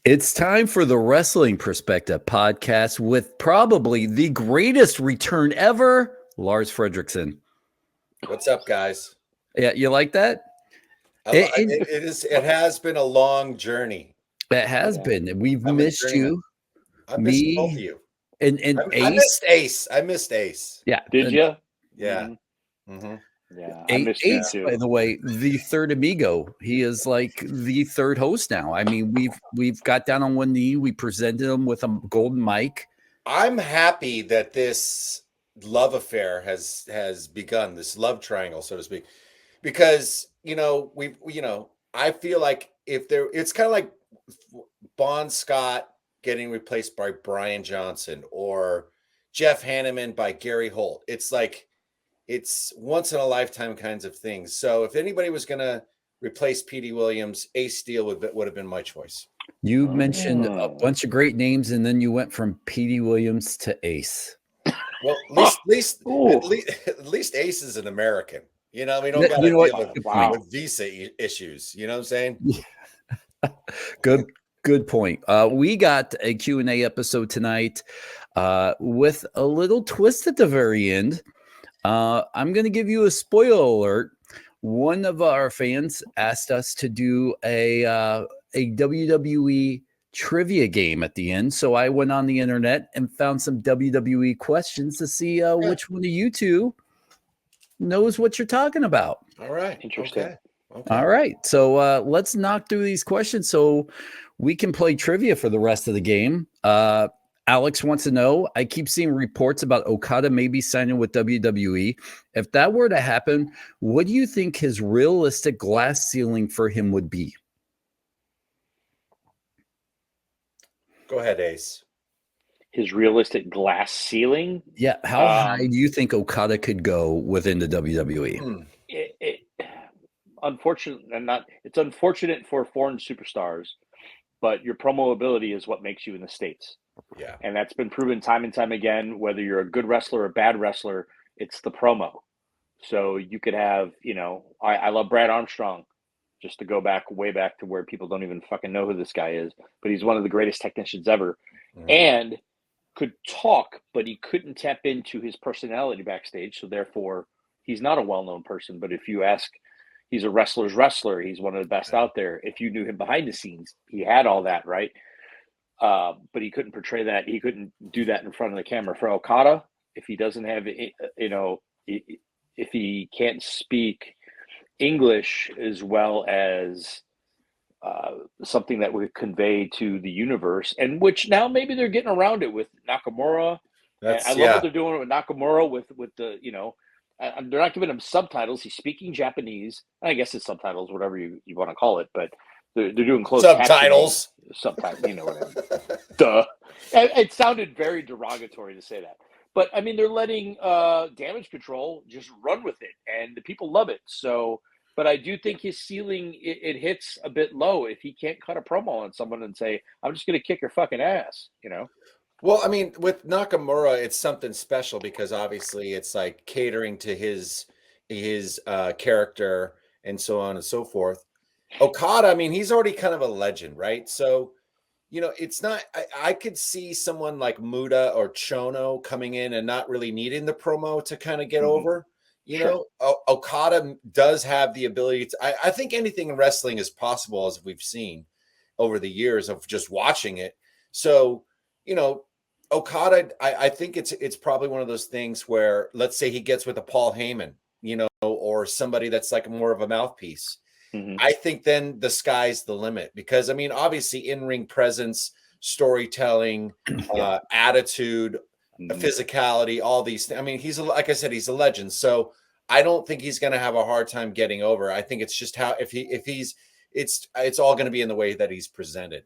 It's time for the Wrestling Perspective podcast with probably the greatest return ever, Lars Frederiksen. What's up, guys? Yeah, you like that? It has been a long journey. It has been. We've missed you. I missed both of you. And I missed Ace. I missed Ace. Yeah. Did you? Yeah. Mm-hmm. Yeah. I missed Ace, by the way, the third amigo. He is like the third host now. I mean, we've got down on one knee. We presented him with a golden mic. I'm happy that this love affair has begun, this love triangle, so to speak, because I feel like it's kind of like Bon Scott getting replaced by Brian Johnson or Jeff Hanneman by Gary Holt. It's like it's once in a lifetime kinds of things. So if anybody was going to replace Petey Williams, Ace Steel would have been my choice. You mentioned a bunch of great names, and then you went from Petey Williams to Ace. Well, at least Ace is an American. We don't got to deal with visa issues. You know what I'm saying? Good point. We got a Q&A episode tonight with a little twist at the very end. I'm going to give you a spoiler alert. One of our fans asked us to do a WWE trivia game at the end. So I went on the internet and found some WWE questions to see which one of you two knows what you're talking about. All right. Interesting. Okay. All right. So let's knock through these questions so we can play trivia for the rest of the game. Alex wants to know, I keep seeing reports about Okada maybe signing with WWE. If that were to happen, what do you think his realistic glass ceiling for him would be? Go ahead, Ace. His realistic glass ceiling? Yeah. How high do you think Okada could go within the WWE? It's unfortunate for foreign superstars, but your promo ability is what makes you in the States. Yeah. And that's been proven time and time again, whether you're a good wrestler or a bad wrestler, it's the promo. So you could have, I love Brad Armstrong, just to go way back to where people don't even fucking know who this guy is, but he's one of the greatest technicians ever and could talk, but he couldn't tap into his personality backstage. So therefore he's not a well-known person. But if you ask, he's a wrestler's wrestler. He's one of the best out there. If you knew him behind the scenes, he had all that, right? But he couldn't portray that. He couldn't do that in front of the camera. For Okada, if he doesn't have, if he can't speak English as well as something that would convey to the universe, and which now maybe they're getting around it with Nakamura. I love what they're doing with Nakamura with the, they're not giving him subtitles. He's speaking Japanese. I guess it's subtitles, whatever you want to call it, but they're doing closed subtitles. Subtitles, you know what I mean? Duh. It sounded very derogatory to say that. But, I mean, they're letting Damage Control just run with it, and the people love it. So, but I do think his ceiling, it hits a bit low if he can't cut a promo on someone and say, I'm just going to kick your fucking ass, Well, I mean, with Nakamura, it's something special because obviously it's like catering to his character and so on and so forth. Okada, I mean, he's already kind of a legend, right? So, it's not, I could see someone like Muda or Chono coming in and not really needing the promo to kind of get over. Okada does have the ability to, I think anything in wrestling is possible, as we've seen over the years of just watching it. So, Okada, I think it's probably one of those things where, let's say he gets with a Paul Heyman, or somebody that's like more of a mouthpiece. I think then the sky's the limit because, I mean, obviously in-ring presence, storytelling, attitude, physicality, all these things. I mean, like I said, he's a legend. So I don't think he's going to have a hard time getting over. I think it's just how, it's all going to be in the way that he's presented.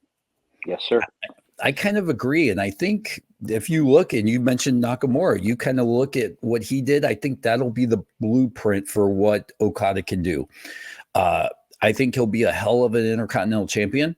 Yes, sir. I kind of agree. And I think if you look, and you mentioned Nakamura, you kind of look at what he did. I think that'll be the blueprint for what Okada can do. I think he'll be a hell of an Intercontinental champion.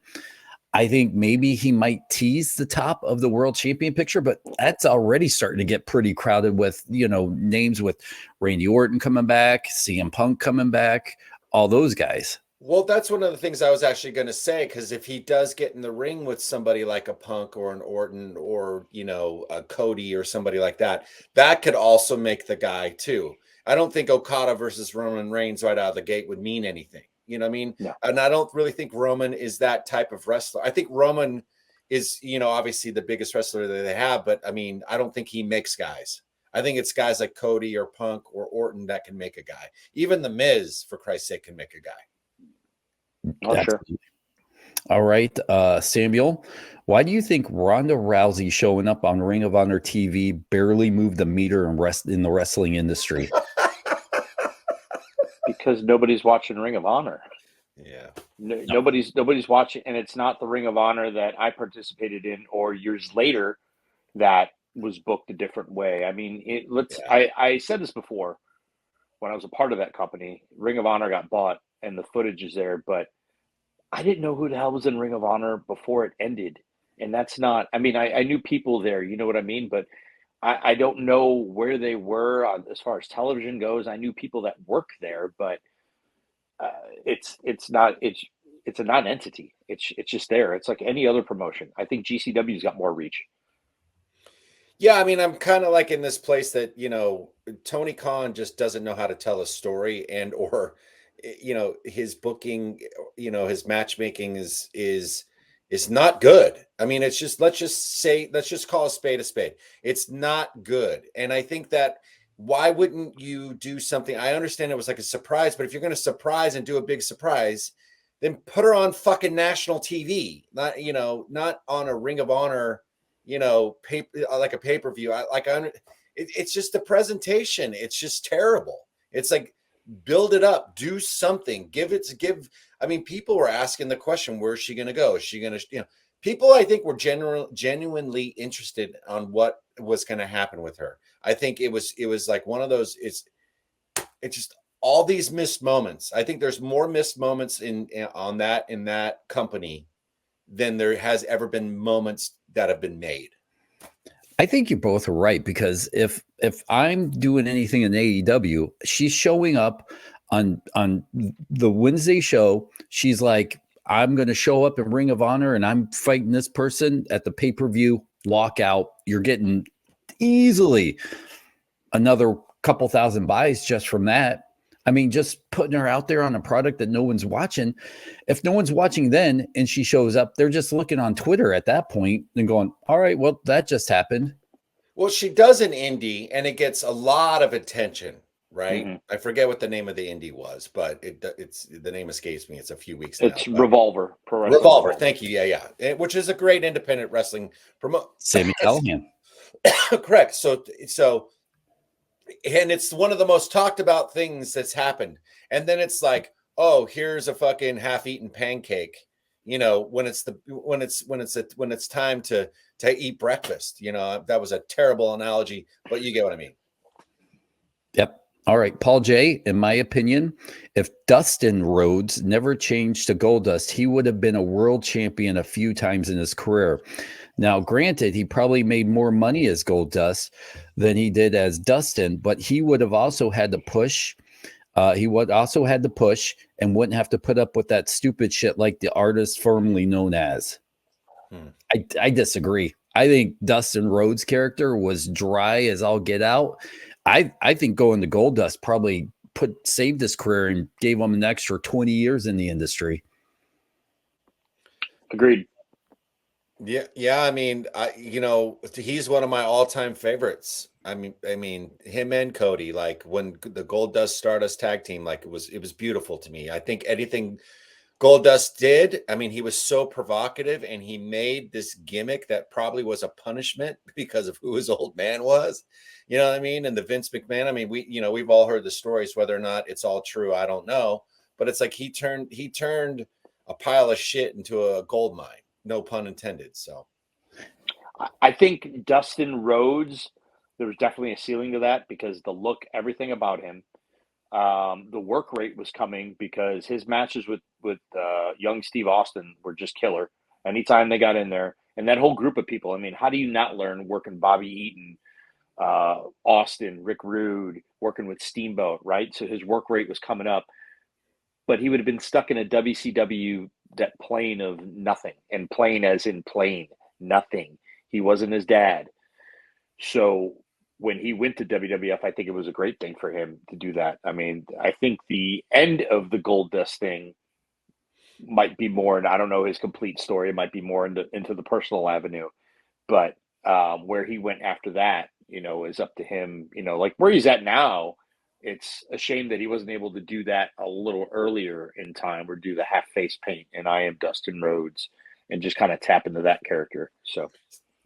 I think maybe he might tease the top of the world champion picture, but that's already starting to get pretty crowded with, names with Randy Orton coming back, CM Punk coming back, all those guys. Well, that's one of the things I was actually going to say, because if he does get in the ring with somebody like a Punk or an Orton or, a Cody or somebody like that, that could also make the guy too. I don't think Okada versus Roman Reigns right out of the gate would mean anything. You know what I mean? No. And I don't really think Roman is that type of wrestler. I think Roman is, obviously the biggest wrestler that they have, but I mean, I don't think he makes guys. I think it's guys like Cody or Punk or Orton that can make a guy. Even The Miz, for Christ's sake, can make a guy. Oh, sure. All right, Samuel, why do you think Ronda Rousey showing up on Ring of Honor TV barely moved the meter in the wrestling industry? Because nobody's watching Ring of Honor. Yeah. Nobody's watching, and it's not the Ring of Honor that I participated in or years later that was booked a different way. I mean, I said this before when I was a part of that company. Ring of Honor got bought and the footage is there, but I didn't know who the hell was in Ring of Honor before it ended. And that's not, I mean, I knew people there, you know what I mean? But I don't know where they were as far as television goes. I knew people that work there, but it's a non-entity. It's just there. It's like any other promotion. I think GCW's got more reach. Yeah, I mean, I'm kind of like in this place that, Tony Khan just doesn't know how to tell a story, and or his booking, his matchmaking is not good. I mean, it's just let's just call a spade a spade. It's not good. And I think that why wouldn't you do something? I understand it was like a surprise, but if you're going to surprise and do a big surprise, then put her on fucking national TV, not on a Ring of Honor, like a pay-per-view. It's just the presentation. It's just terrible. It's like, build it up, do something, I mean, people were asking the question, where's she going to go? Is she going to, people I think were genuinely interested on what was going to happen with her. I think it was like one of those, it's just all these missed moments. I think there's more missed moments in that company than there has ever been moments that have been made. I think you both are right, because if I'm doing anything in AEW, she's showing up on the Wednesday show. She's like, I'm going to show up in Ring of Honor and I'm fighting this person at the pay-per-view lockout. You're getting easily another couple thousand buys just from that. I mean, just putting her out there on a product that no one's watching. If no one's watching then and she shows up, they're just looking on Twitter at that point and going, all right, well, that just happened. Well, she does an indie and it gets a lot of attention, right? Mm-hmm. I forget what the name of the indie was, but it's the name escapes me. It's a few weeks It's now. Revolver. Revolver. Thank you. Yeah. Which is a great independent wrestling promote. Sami Callihan. Correct. So, and it's one of the most talked about things that's happened. And then it's like, oh, here's a fucking half-eaten pancake. When it's time to eat breakfast. That was a terrible analogy, but you get what I mean. Yep. All right, Paul J., in my opinion, if Dustin Rhodes never changed to Goldust, he would have been a world champion a few times in his career. Now, granted, he probably made more money as Goldust than he did as Dustin, but he would have also had to push. He would also had to push and wouldn't have to put up with that stupid shit like the artist formerly known as. I disagree. I think Dustin Rhodes' character was dry as all get out. I think going to Goldust probably saved his career and gave him an extra 20 years in the industry. Agreed. Yeah. I mean, he's one of my all-time favorites. I mean, him and Cody, like when the Goldust Stardust tag team, like it was beautiful to me. I think anything Goldust did, I mean, he was so provocative and he made this gimmick that probably was a punishment because of who his old man was. You know what I mean? And the Vince McMahon, I mean, we've all heard the stories, whether or not it's all true, I don't know. But it's like he turned a pile of shit into a gold mine. No pun intended. So I think Dustin Rhodes, there was definitely a ceiling to that because the look, everything about him, the work rate was coming because his matches with young Steve Austin were just killer. Anytime they got in there, and that whole group of people, I mean, how do you not learn working Bobby Eaton, Austin, Rick Rude, working with Steamboat, right? So his work rate was coming up, but he would have been stuck in a WCW that plane of nothing, and plane as in plane, nothing. He wasn't his dad. So when he went to WWF, I think it was a great thing for him to do that. I mean, I think the end of the Gold Dust thing might be more, and I don't know his complete story, it might be more into the personal avenue, but where he went after that, is up to him. Like where he's at now, it's a shame that he wasn't able to do that a little earlier in time, or do the half face paint and I am Dustin Rhodes and just kind of tap into that character. So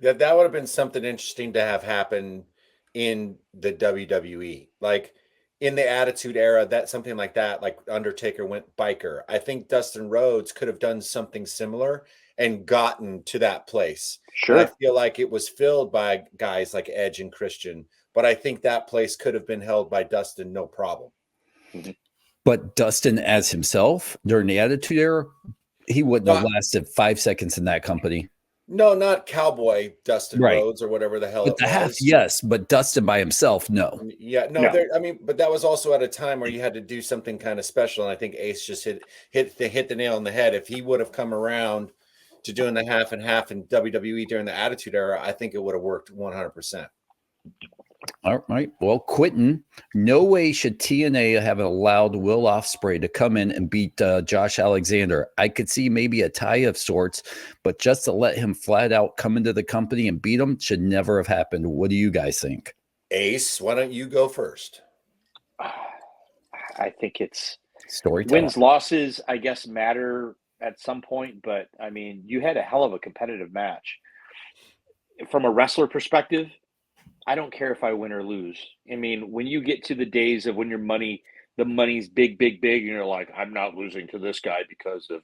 that would have been something interesting to have happen in the WWE, like in the Attitude Era. That something like that, like Undertaker went biker. I think Dustin Rhodes could have done something similar and gotten to that place. sure. And I feel like it was filled by guys like Edge and Christian, but I think that place could have been held by Dustin, no problem. But Dustin as himself during the Attitude Era, he wouldn't have lasted 5 seconds in that company. No, not Cowboy Dustin Right. Rhodes or whatever the hell But it the was. half, yes, but Dustin by himself, no. Yeah, no. I mean, but that was also at a time where you had to do something kind of special, and I think Ace just hit the nail on the head. If he would have come around to doing the half and half in WWE during the Attitude Era, I think it would have worked 100%. All right. Well, Quentin, no way should TNA have allowed Will Ospreay to come in and beat Josh Alexander. I could see maybe a tie of sorts, but just to let him flat out come into the company and beat him should never have happened. What do you guys think? Ace, why don't you go first? I think it's Storytelling. wins, losses, I guess, matter at some point, but I mean, you had a hell of a competitive match. From a wrestler perspective, I don't care if I win or lose. I mean, when you get to the days of when the money's big, and you're like, I'm not losing to this guy because of,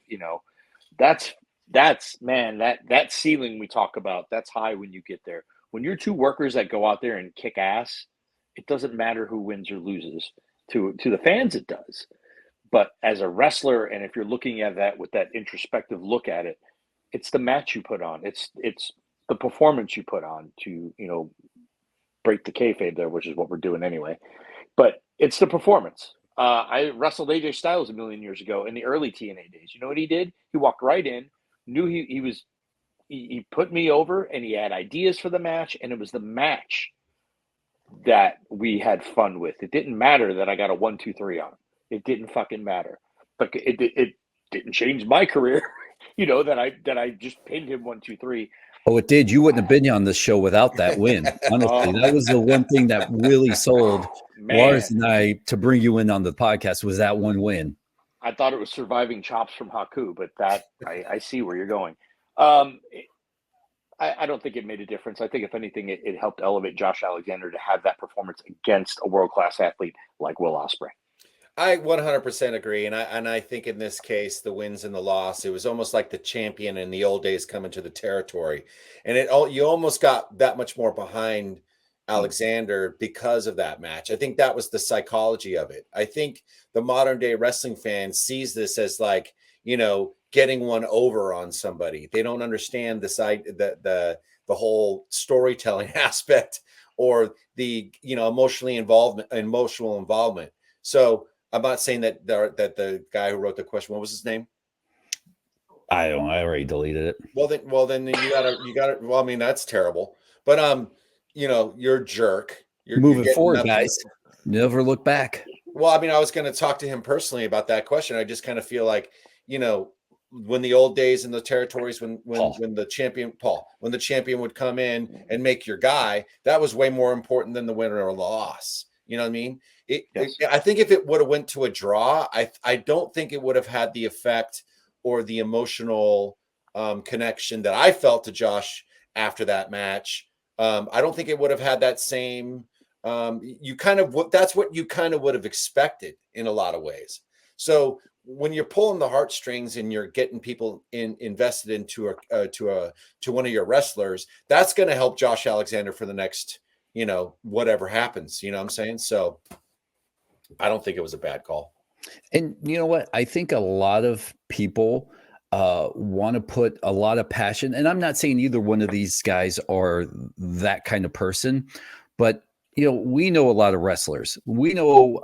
that's man, that ceiling we talk about, that's high when you get there. When you're two workers that go out there and kick ass, it doesn't matter who wins or loses. To the fans, it does. But as a wrestler, and if you're looking at that with that introspective look at it, it's the match you put on. It's the performance you put on to, break the kayfabe there, which is what we're doing anyway. But it's the performance. I wrestled AJ Styles a million years ago in the early TNA days. You know what he did? He walked right in, knew he put me over, and he had ideas for the match, and it was the match that we had fun with. It didn't matter that I got a 1-2-3 on him. It didn't fucking matter. But it didn't change my career, that I just pinned him 1-2-3. Oh, it did. You wouldn't have been on this show without that win. Honestly, that was the one thing that really sold Lars and I to bring you in on the podcast, was that one win. I thought it was surviving chops from Haku, but that I see where you're going. I don't think it made a difference. I think if anything, it helped elevate Josh Alexander to have that performance against a world-class athlete like Will Ospreay. I 100% agree, and I think in this case, the wins and the loss, it was almost like the champion in the old days coming to the territory, and you almost got that much more behind Alexander because of that match. I think that was the psychology of it. I think the modern day wrestling fan sees this as like, getting one over on somebody. They don't understand the whole storytelling aspect or the emotional involvement. So I'm not saying that the guy who wrote the question, what was his name? I don't know. I already deleted it. Well then you gotta. Well, I mean, that's terrible. But you're a jerk. You're moving forward, guys. Never look back. Well, I mean, I was going to talk to him personally about that question. I just kind of feel like, when the old days in the territories, when the champion would come in and make your guy, that was way more important than the winner or loss. You know what I mean? I think if it would have went to a draw, I don't think it would have had the effect or the emotional connection that I felt to Josh after that match. I don't think it would have had that same. That's what you kind of would have expected in a lot of ways. So when you're pulling the heartstrings and you're getting people invested into one of your wrestlers, that's going to help Josh Alexander for the next, whatever happens. You know what I'm saying? So I don't think it was a bad call. And you know what? I think a lot of people want to put a lot of passion. And I'm not saying either one of these guys are that kind of person, but we know a lot of wrestlers. We know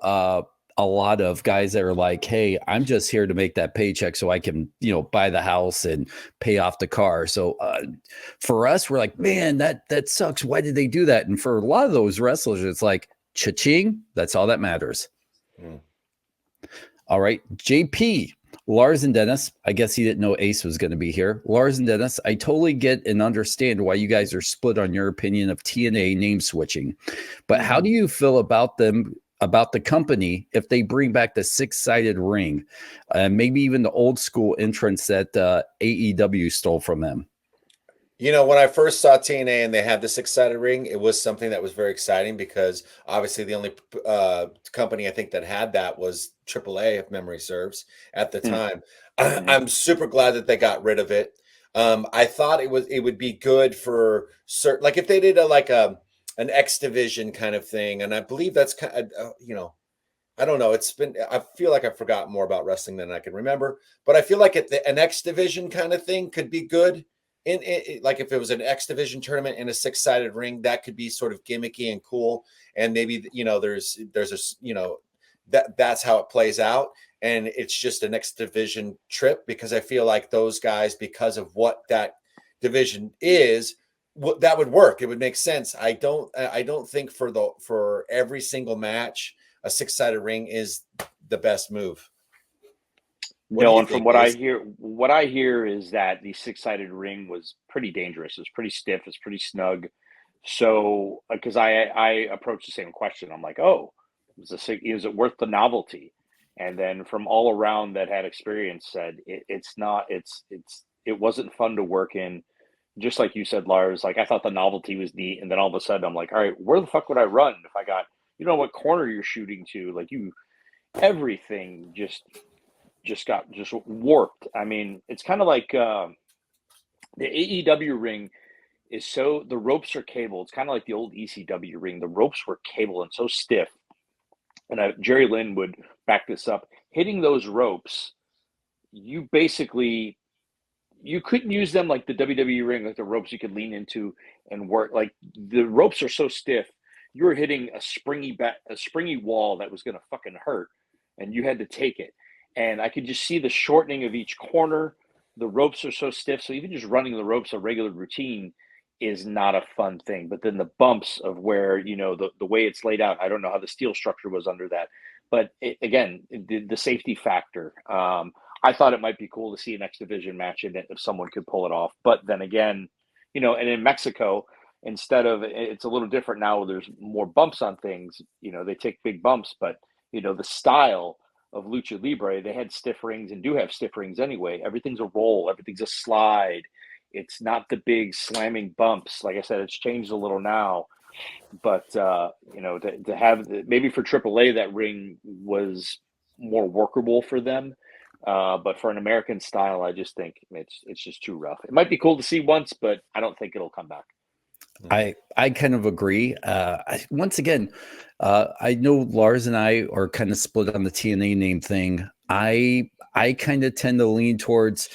a lot of guys that are like, hey, I'm just here to make that paycheck so I can, buy the house and pay off the car. So for us, we're like, man, that sucks. Why did they do that? And for a lot of those wrestlers, it's like, cha-ching, that's all that matters. All right, JP, Lars and Dennis, I guess he didn't know Ace was going to be here. Lars and Dennis, I totally get and understand why you guys are split on your opinion of TNA name switching. But how do you feel about the company if they bring back the 6-sided ring, maybe even the old school entrance that AEW stole from them? When I first saw TNA and they had the 6-sided ring, it was something that was very exciting because obviously the only company I think that had that was AAA, if memory serves, at the time. I'm super glad that they got rid of it. I thought it would be good for certain, like if they did an X Division kind of thing, and I believe that's kind of, I don't know. I feel like I forgot more about wrestling than I can remember, but I feel like an X Division kind of thing could be good. Like if it was an X Division tournament in a 6-sided ring, that could be sort of gimmicky and cool. And maybe, there's that's how it plays out. And it's just an X Division trip because I feel like those guys, because of what that division is, that would work. It would make sense. I don't think for every single match, a 6-sided ring is the best move. No, and from what I hear is that the 6-sided ring was pretty dangerous. It's pretty stiff. It's pretty snug. So, because I approached the same question, I'm like, oh, is it worth the novelty? And then from all around that had experience said it's not. It wasn't fun to work in. Just like you said, Lars. Like I thought the novelty was neat, and then all of a sudden I'm like, all right, where the fuck would I run if I got what corner you're shooting to? Like everything just got warped. I mean, it's kind of like the AEW ring is the ropes are cable. It's kind of like the old ECW ring. The ropes were cable and so stiff. And Jerry Lynn would back this up. Hitting those ropes, you couldn't use them like the WWE ring, like the ropes you could lean into and work. Like the ropes are so stiff, you were hitting a springy wall that was going to fucking hurt, and you had to take it. And I could just see the shortening of each corner. The ropes are so stiff. So even just running the ropes, a regular routine, is not a fun thing. But then the bumps of where, the way it's laid out, I don't know how the steel structure was under that. But the safety factor, I thought it might be cool to see an X Division match in it if someone could pull it off. But then again, and in Mexico, instead of, it's a little different now where there's more bumps on things, they take big bumps, but, the style of Lucha Libre, they had stiff rings and do have stiff rings anyway. Everything's a roll. Everything's a slide. It's not the big slamming bumps. Like I said, it's changed a little now. But, to have, maybe for AAA, that ring was more workable for them. But for an American style, I just think it's just too rough. It might be cool to see once, but I don't think it'll come back. I kind of agree. Once again, I know Lars and I are kind of split on the TNA name thing. I kind of tend to lean towards,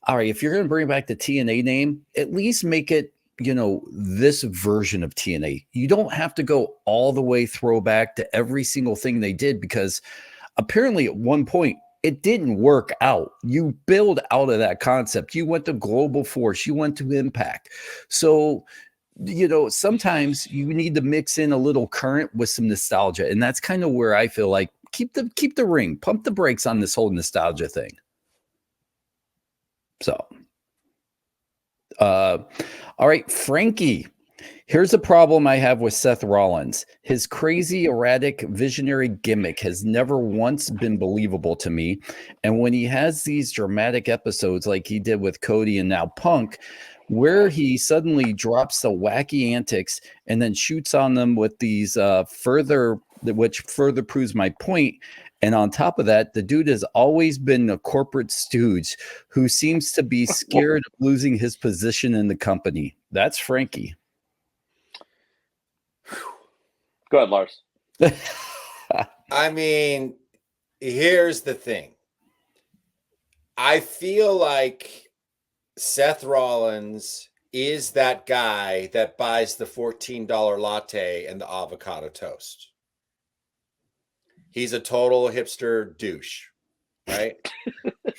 all right, if you're going to bring back the TNA name, at least make it, this version of TNA. You don't have to go all the way throwback to every single thing they did, because apparently at one point it didn't work out. You build out of that concept. You went to Global Force, you went to Impact. So sometimes you need to mix in a little current with some nostalgia. And that's kind of where I feel like keep the ring, pump the brakes on this whole nostalgia thing. So, all right, Frankie, here's a problem I have with Seth Rollins. His crazy, erratic, visionary gimmick has never once been believable to me. And when he has these dramatic episodes like he did with Cody and now Punk, where he suddenly drops the wacky antics and then shoots on them with these which further proves my point. And on top of that, the dude has always been a corporate stooge who seems to be scared of losing his position in the company. That's Frankie. Go ahead, Lars. I mean, here's the thing. I feel like Seth Rollins is that guy that buys the $14 latte and the avocado toast. He's a total hipster douche, right?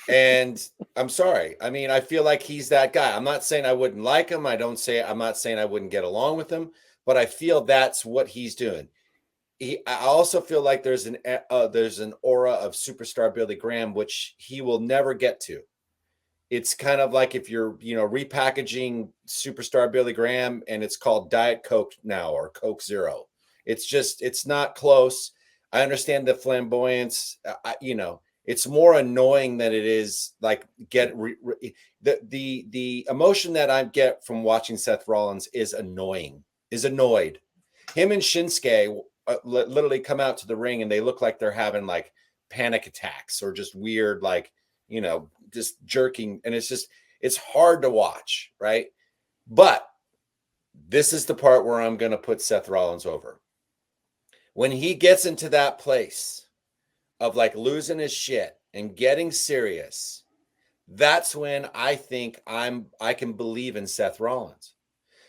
And I'm sorry. I mean, I feel like he's that guy. I'm not saying I wouldn't like him. I'm not saying I wouldn't get along with him, but I feel that's what he's doing. I also feel like there's an aura of superstar Billy Graham, which he will never get to. It's kind of like if you're, repackaging superstar Billy Graham and it's called Diet Coke now or Coke Zero. It's not close. I understand the flamboyance, it's more annoying than it is like the emotion that I get from watching Seth Rollins is annoyed. Him and Shinsuke literally come out to the ring and they look like they're having like panic attacks or just weird, like, just jerking. And it's hard to watch. Right. But this is the part where I'm going to put Seth Rollins over. When he gets into that place of like losing his shit and getting serious, that's when I think I can believe in Seth Rollins.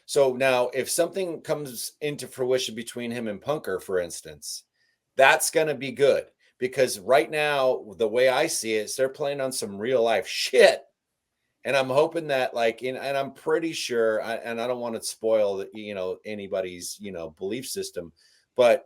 So now if something comes into fruition between him and Punker, for instance, that's going to be good because right now, the way I see it is they're playing on some real life shit. And I'm hoping that and I'm pretty sure, and I don't want to spoil, anybody's, belief system, but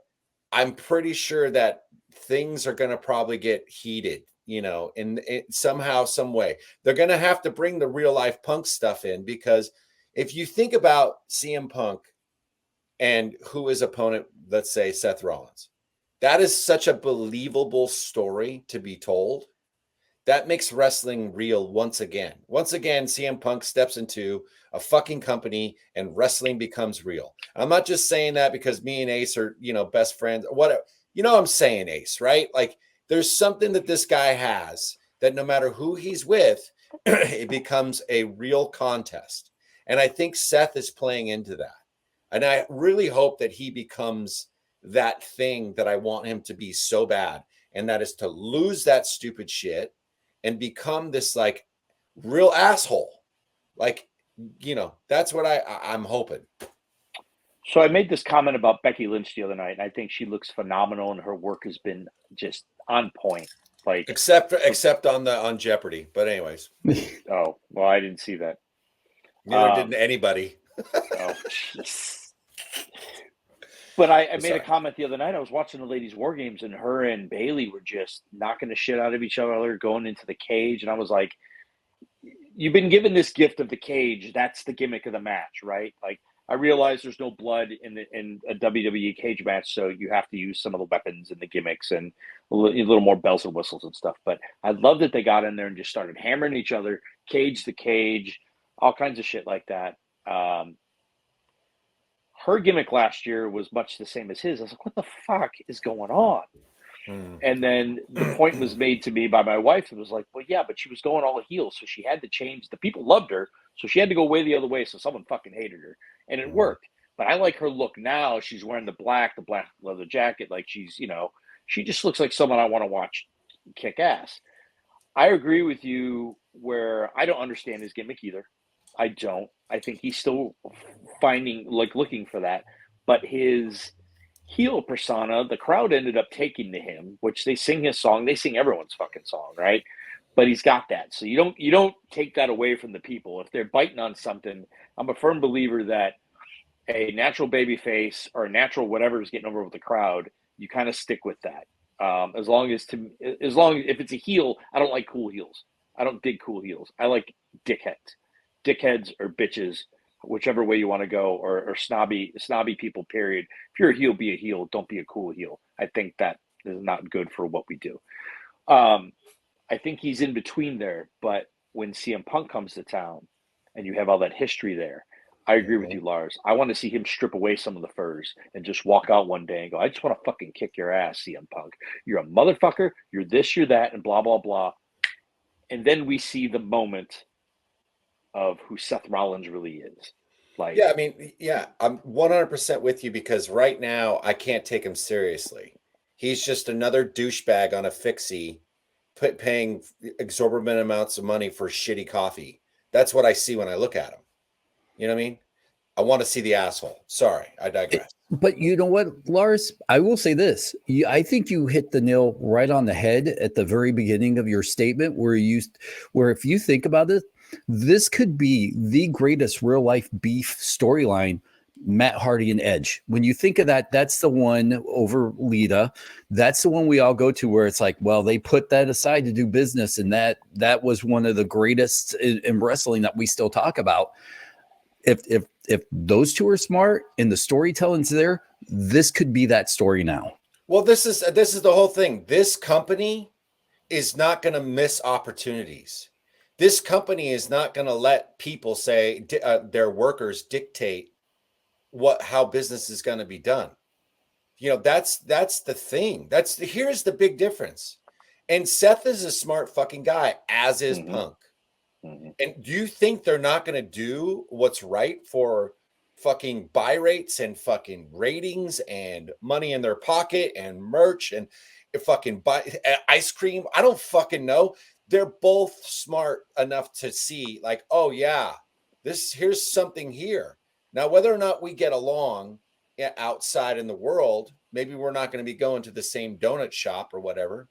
I'm pretty sure that things are going to probably get heated, in somehow, some way. They're going to have to bring the real life Punk stuff in because if you think about CM Punk and who his opponent, let's say Seth Rollins, that is such a believable story to be told. That makes wrestling real once again. Once again, CM Punk steps into a fucking company and wrestling becomes real. I'm not just saying that because me and Ace are, best friends. Whatever. I'm saying, Ace, right? Like there's something that this guy has that no matter who he's with, it becomes a real contest. And I think Seth is playing into that. And I really hope that he becomes that thing that I want him to be so bad. And that is to lose that stupid shit and become this like real asshole. Like, that's what I'm hoping. So I made this comment about Becky Lynch the other night, and I think she looks phenomenal and her work has been just on point. Like except on Jeopardy. But anyways. Oh, well, I didn't see that. Neither did anybody. Oh, but I made a comment the other night. I was watching the ladies' war games, and her and Bailey were just knocking the shit out of each other, going into the cage. And I was like, you've been given this gift of the cage. That's the gimmick of the match, right? Like, I realize there's no blood in a WWE cage match, so you have to use some of the weapons and the gimmicks and a little more bells and whistles and stuff. But I love that they got in there and just started hammering each other, cage to cage, all kinds of shit like that. Her gimmick last year was much the same as his. I was like, what the fuck is going on? And then the point was made to me by my wife. It was like, well, yeah, but she was going all the heels, so she had to change. The people loved her, so she had to go way the other way, so someone fucking hated her. And it worked. But I like her look now. She's wearing the black leather jacket. Like she's, she just looks like someone I want to watch kick ass. I agree with you where I don't understand his gimmick either. I don't. I think he's still looking for that. But his heel persona, the crowd ended up taking to him, which they sing his song. They sing everyone's fucking song, right? But he's got that. So you don't take that away from the people. If they're biting on something, I'm a firm believer that a natural baby face or a natural whatever is getting over with the crowd, you kind of stick with that. As long as if it's a heel, I don't like cool heels. I don't dig cool heels. I like dickheads or bitches, whichever way you want to go, or snobby people, period. If you're a heel, be a heel. Don't be a cool heel. I think that is not good for what we do. I think he's in between there, but when CM Punk comes to town and you have all that history there, I agree with you, Lars. I want to see him strip away some of the furs and just walk out one day and go, I just want to fucking kick your ass, CM Punk. You're a motherfucker. You're this, you're that, and blah, blah, blah. And then we see the moment of who Seth Rollins really is. Like, yeah, I mean, yeah, I'm 100% with you because right now I can't take him seriously. He's just another douchebag on a fixie paying exorbitant amounts of money for shitty coffee. That's what I see when I look at him. You know what I mean? I want to see the asshole. Sorry, I digress. But you know what, Lars? I will say this. I think you hit the nail right on the head at the very beginning of your statement where if you think about it, this could be the greatest real life beef storyline, Matt Hardy and Edge. When you think of that, that's the one over Lita. That's the one we all go to where it's like, well, they put that aside to do business. And that was one of the greatest in wrestling that we still talk about. If those two are smart and the storytelling's there, this could be that story now. Well, this is the whole thing. This company is not going to miss opportunities. This company is not going to let people say their workers dictate how business is going to be done. You know, that's the thing. Here's the big difference. And Seth is a smart fucking guy, as is Punk. And do you think they're not going to do what's right for fucking buy rates and fucking ratings and money in their pocket and merch and fucking buy ice cream? I don't fucking know. They're both smart enough to see like, oh yeah, here's something here. Now, whether or not we get along outside in the world, maybe we're not going to be going to the same donut shop or whatever,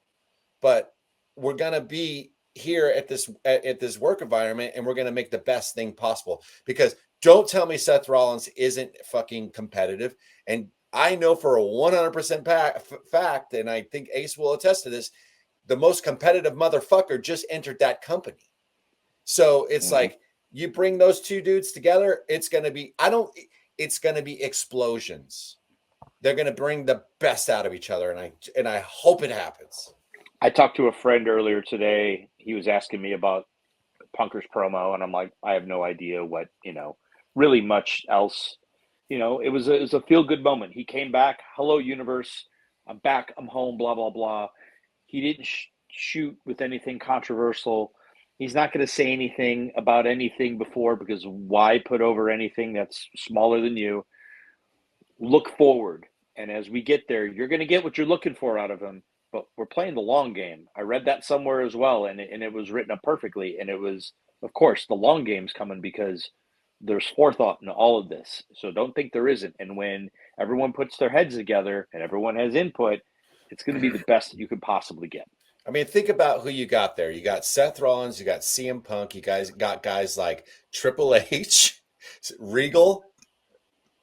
but we're going to be here at this work environment, and we're going to make the best thing possible. Because don't tell me Seth Rollins isn't fucking competitive. And I know for a 100% fact, and I think Ace will attest to this, the most competitive motherfucker just entered that company. So it's like, you bring those two dudes together, it's going to be explosions. They're going to bring the best out of each other. And I hope it happens. I talked to a friend earlier today. He was asking me about Punker's promo, and I'm like, I have no idea what, really much else. It was a feel-good moment. He came back, hello, universe, I'm back, I'm home, blah, blah, blah. He didn't shoot with anything controversial. He's not going to say anything about anything before, because why put over anything that's smaller than you? Look forward, and as we get there, you're going to get what you're looking for out of him. But we're playing the long game. I read that somewhere as well, and it was written up perfectly. And it was, of course, the long game's coming because there's forethought in all of this. So don't think there isn't. And when everyone puts their heads together and everyone has input, it's going to be the best that you could possibly get. I mean, think about who you got there. You got Seth Rollins, you got CM Punk, you guys got guys like Triple H, Regal.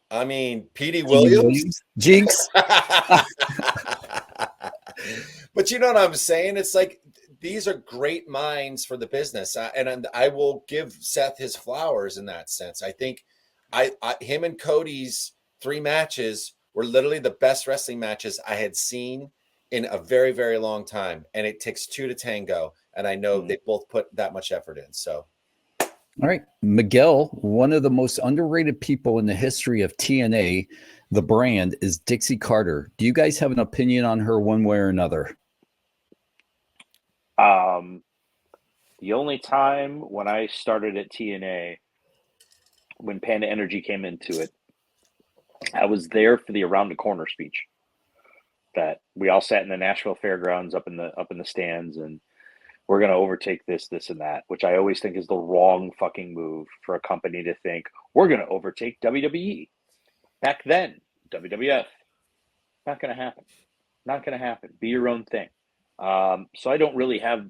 I mean, Petey Williams. Jinx. But you know what I'm saying? It's like, these are great minds for the business. And I will give Seth his flowers in that sense. I think him and Cody's 3 matches were literally the best wrestling matches I had seen in a very, very long time. And it takes 2 to tango. And I know they both put that much effort in. So. All right. Miguel, one of the most underrated people in the history of TNA, the brand, is Dixie Carter. Do you guys have an opinion on her one way or another? The only time when I started at TNA, when Panda Energy came into it, I was there for the Around the Corner speech. That we all sat in the Nashville Fairgrounds up in the stands, and we're going to overtake this, and that, which I always think is the wrong fucking move for a company to think we're going to overtake WWE. Back then, WWF, not going to happen. Not going to happen. Be your own thing. So I don't really have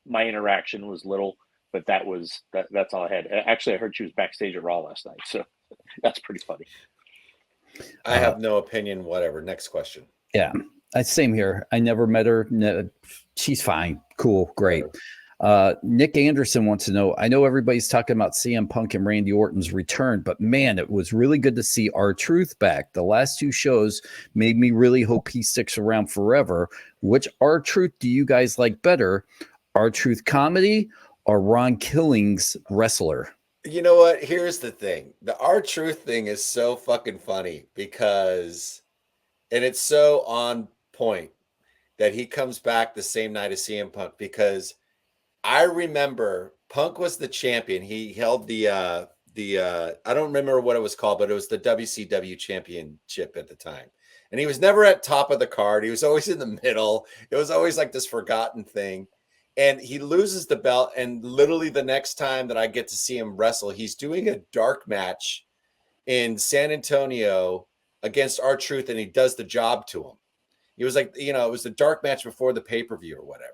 my interaction was little, but that's all I had. Actually, I heard she was backstage at Raw last night, so that's pretty funny. I have no opinion. Whatever. Next question. Yeah, same here. I never met her. No, she's fine. Cool. Great. Nick Anderson wants to know, I know everybody's talking about CM Punk and Randy Orton's return, but man, it was really good to see R-Truth back. The last 2 shows made me really hope he sticks around forever. Which R-Truth do you guys like better? R-Truth comedy or Ron Killing's wrestler? You know what? Here's the thing. The R-Truth thing is so fucking funny because, and it's so on point that he comes back the same night as CM Punk, because I remember Punk was the champion. He held the I don't remember what it was called, but it was the WCW championship at the time. And he was never at top of the card. He was always in the middle. It was always like this forgotten thing. And he loses the belt. And literally the next time that I get to see him wrestle, he's doing a dark match in San Antonio against R-Truth, and he does the job to him. He was like, it was the dark match before the pay-per-view or whatever.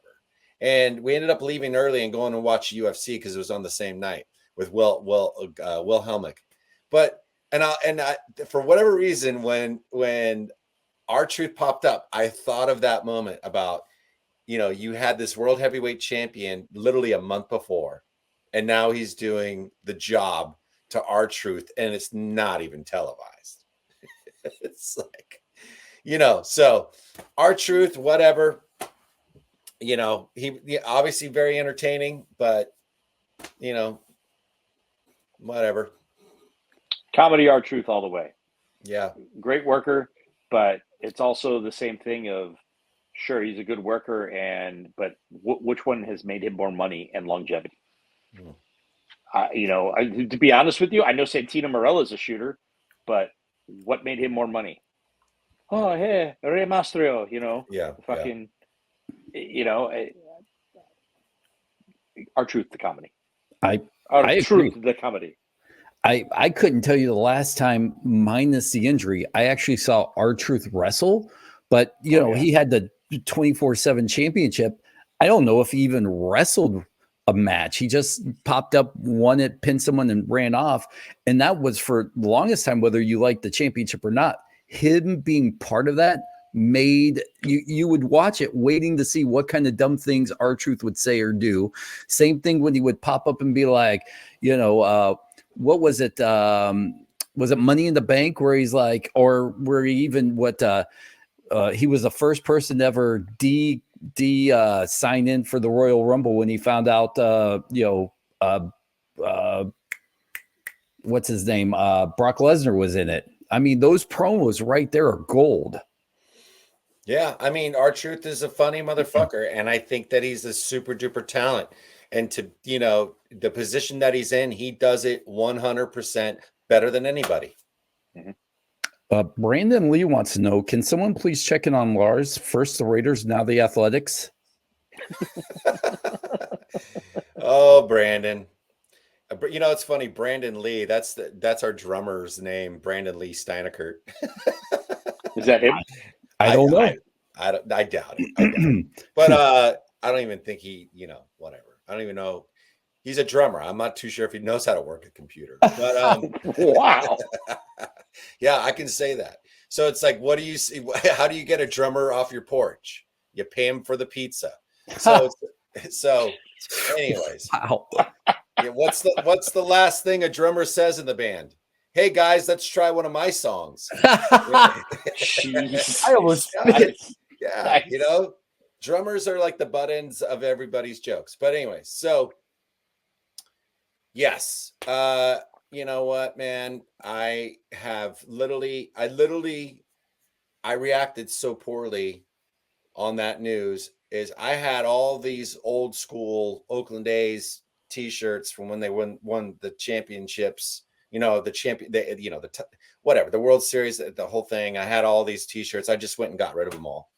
And we ended up leaving early and going to watch UFC because it was on the same night with Will Helmick. But I for whatever reason, when R-Truth popped up, I thought of that moment about, you had this world heavyweight champion literally a month before, and now he's doing the job to R-Truth, and it's not even televised. It's like, so R-Truth, whatever, he obviously very entertaining, but, whatever. Comedy R-Truth all the way. Yeah. Great worker, but it's also the same thing of, sure, he's a good worker, but which one has made him more money and longevity? To be honest with you, I know Santino Marella is a shooter, but what made him more money? Oh, hey, Rey Mastro, fucking, R-Truth, the comedy. I R-Truth, agree. the comedy. I couldn't tell you the last time, minus the injury, I actually saw R-Truth wrestle, but he had the 24/7 championship. I don't know if he even wrestled a match. He just popped up, won it, pinned someone, and ran off. And that was for the longest time, whether you liked the championship or not. Him being part of that made you would watch it waiting to see what kind of dumb things R-Truth would say or do. Same thing when he would pop up and be like, what was it? Was it Money in the Bank where he's like, or where he even he was the first person to ever sign in for the Royal Rumble when he found out, what's his name? Brock Lesnar was in it. I mean, those promos right there are gold. Yeah. I mean, R-Truth is a funny motherfucker. And I think that he's a super duper talent. And to, the position that he's in, he does it 100% better than anybody. Mm-hmm. Brandon Lee wants to know, can someone please check in on Lars? First the Raiders, now the Athletics. Oh, Brandon. It's funny. Brandon Lee, that's our drummer's name, Brandon Lee Steinekert. Is that him? I don't know. I doubt it. But I don't even think he, whatever. I don't even know. He's a drummer. I'm not too sure if he knows how to work a computer. But wow. Yeah, I can say that. So it's like, what do you see? How do you get a drummer off your porch? You pay him for the pizza. So anyways. Wow. Yeah, what's the last thing a drummer says in the band? Hey guys, let's try one of my songs. Jeez. I almost yeah, nice. Drummers are like the butt ends of everybody's jokes. But anyway, so yes, you know what, man? I reacted so poorly on that news. Is I had all these old school Oakland A's t-shirts from when they won the championships, whatever, the World Series, the whole thing. I had all these t-shirts. I just went and got rid of them all.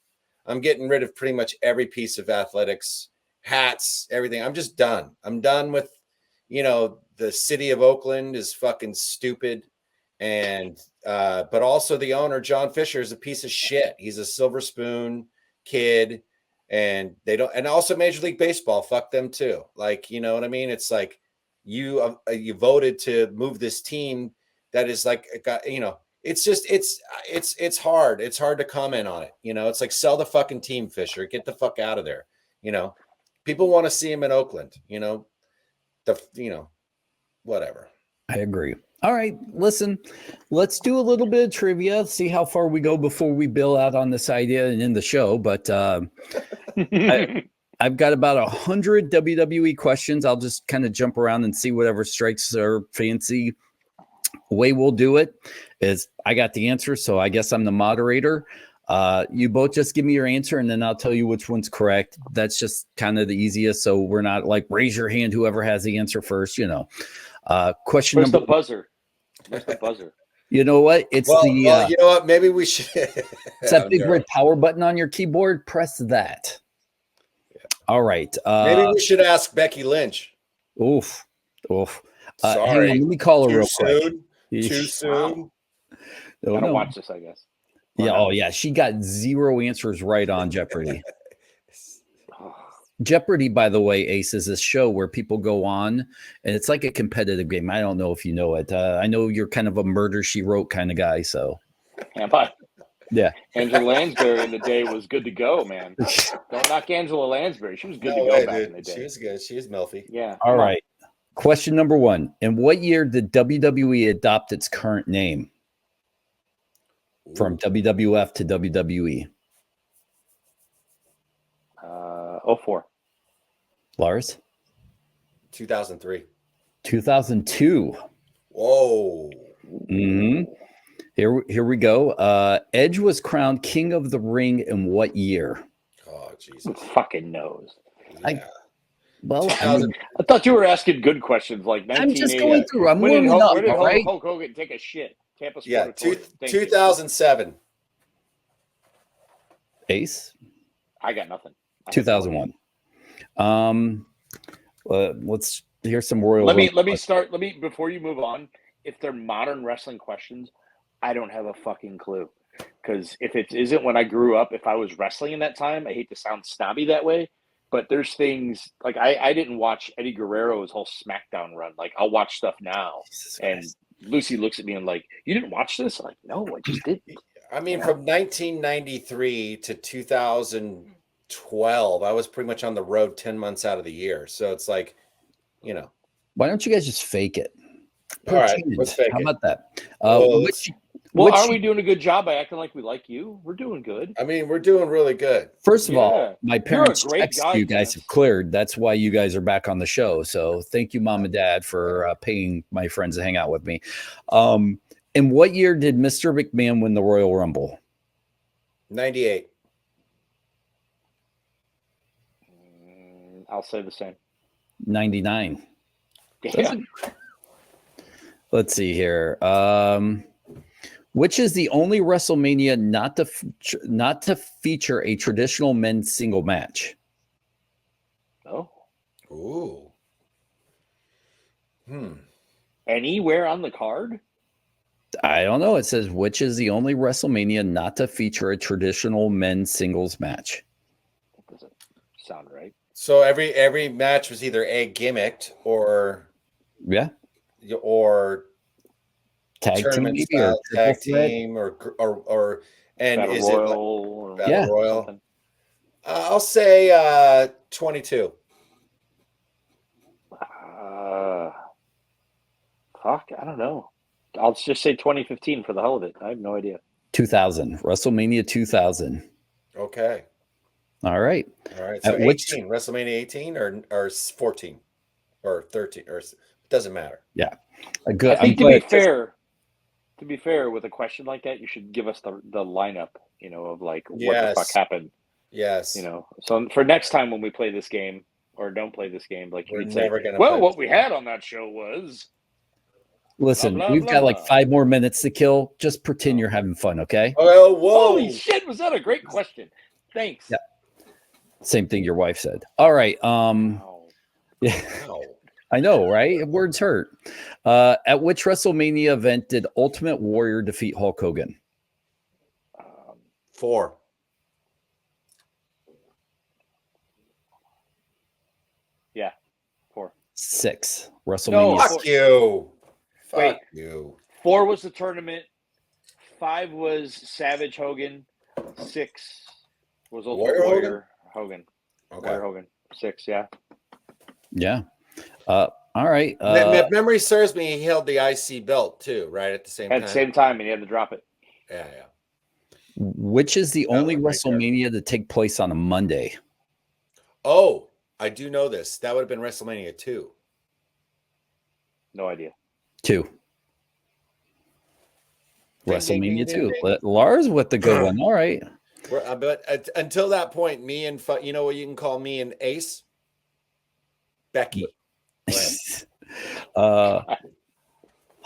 I'm getting rid of pretty much every piece of athletics, hats, everything. I'm just done. I'm done with, the city of Oakland is fucking stupid. And, but also the owner, John Fisher, is a piece of shit. He's a silver spoon kid. And and also Major League Baseball, fuck them too. Like, you know what I mean? It's like you voted to move this team that is like, it's just, it's hard. It's hard to comment on it. It's like, sell the fucking team, Fisher, get the fuck out of there. People want to see him in Oakland, whatever. I agree. All right, listen, let's do a little bit of trivia, see how far we go before we bill out on this idea and end the show. But I've got about 100 WWE questions. I'll just kind of jump around and see whatever strikes our fancy. Way we'll do it is I got the answer, so I guess I'm the moderator. You both just give me your answer, and then I'll tell you which one's correct. That's just kind of the easiest, so we're not like raise your hand, whoever has the answer first, Question Where's number. the buzzer? Where's the buzzer? You know what? It's Well, the well, you know what? Maybe we should. it's that big red power button on your keyboard. Press that. All right. Maybe we should ask Becky Lynch. Oof. Hang Sorry. on, let me call her Too real quick. soon? Too soon? Oh, Gotta no. watch this, I guess. Yeah. Oh, yeah. She got 0 answers right on Jeopardy. Oh, Jeopardy, by the way, Ace, is this show where people go on and it's like a competitive game. I don't know if you know it. I know you're kind of a murder she wrote kind of guy. So, am I? yeah. Angela Lansbury in the day was good to go, man. Don't knock Angela Lansbury. She was good to go back in the day. She was good. She was Melfi. Yeah. All right. Question number 1. In what year did WWE adopt its current name from WWF to WWE? 04. Lars? 2003. 2002. Whoa. Mm-hmm. Here we go. Edge was crowned King of the Ring in what year? Oh, Jesus. Who fucking knows? Yeah. I thought you were asking good questions like 1980. I'm just going through. I'm Where did warming up, all right? Hulk Hogan take a shit? Tampa Yeah, Sportatorium. Thank 2007. Ace? I got nothing. 2001. Let's hear some Royal. Let me start. Before you move on. If they're modern wrestling questions, I don't have a fucking clue. Because if it isn't when I grew up, if I was wrestling in that time, I hate to sound snobby that way, but there's things like I didn't watch Eddie Guerrero's whole SmackDown run. Like I'll watch stuff now, and Lucy looks at me and like, you didn't watch this? I'm like, no, I just didn't. I mean, from 1993 to 2012, I was pretty much on the road 10 months out of the year. So it's like, you know. Why don't you guys just fake it? All right, let's fake How it. about that? Are we doing a good job by acting like we like you? We're doing good. I mean, we're doing really good. First of all, my parents great text guy, you guys have cleared. That's why you guys are back on the show. So thank you, Mom and Dad, for paying my friends to hang out with me. In what year did Mr. McMahon win the Royal Rumble? 98. I'll say the same. 99. Damn. Let's see here. Which is the only WrestleMania not to feature a traditional men's single match? Oh. Ooh. Anywhere on the card? I don't know. It says which is the only WrestleMania not to feature a traditional men's singles match. That doesn't sound right. So every match was either gimmicked or tag team, tournament maybe, style, or tag threat. team or and Battle is Royal, it Battle Royal? Something. I'll say 22. Fuck, I don't know. I'll just say 2015 for the hell of it. I have no idea. 2000, WrestleMania 2000. Okay. All right. So 18, WrestleMania 18 or 14 or 13 or doesn't matter. Yeah. Good. I think to be fair, with a question like that, you should give us the lineup, of like what the fuck happened. Yes. So for next time when we play this game or don't play this game, like you could say, well, what we had on that show was. Listen, blah, blah, we've got blah. like 5 more minutes to kill. Just pretend you're having fun, okay? Oh, whoa. Holy shit, was that a great question? Thanks. Yeah. Same thing your wife said. All right. Yeah. Wow. I know, right? Words hurt. At which WrestleMania event did Ultimate Warrior defeat Hulk Hogan? 4. Yeah, 4. 6. WrestleMania. No, Fuck you. Wait. Fuck you. 4 was the tournament. 5 was Savage Hogan. 6 was Ultimate Warrior Hogan. Okay. Warrior Hogan. 6, yeah. Yeah. All right. If memory serves me, he held the IC belt too, right? At the same time. At the same time, and he had to drop it. Yeah. Which is the only one right WrestleMania to take place on a Monday? Oh, I do know this. That would have been WrestleMania 2. No idea. 2. WrestleMania 2. Lars with the good one. All right. But until that point, me and you know what you can call me and Ace? Becky.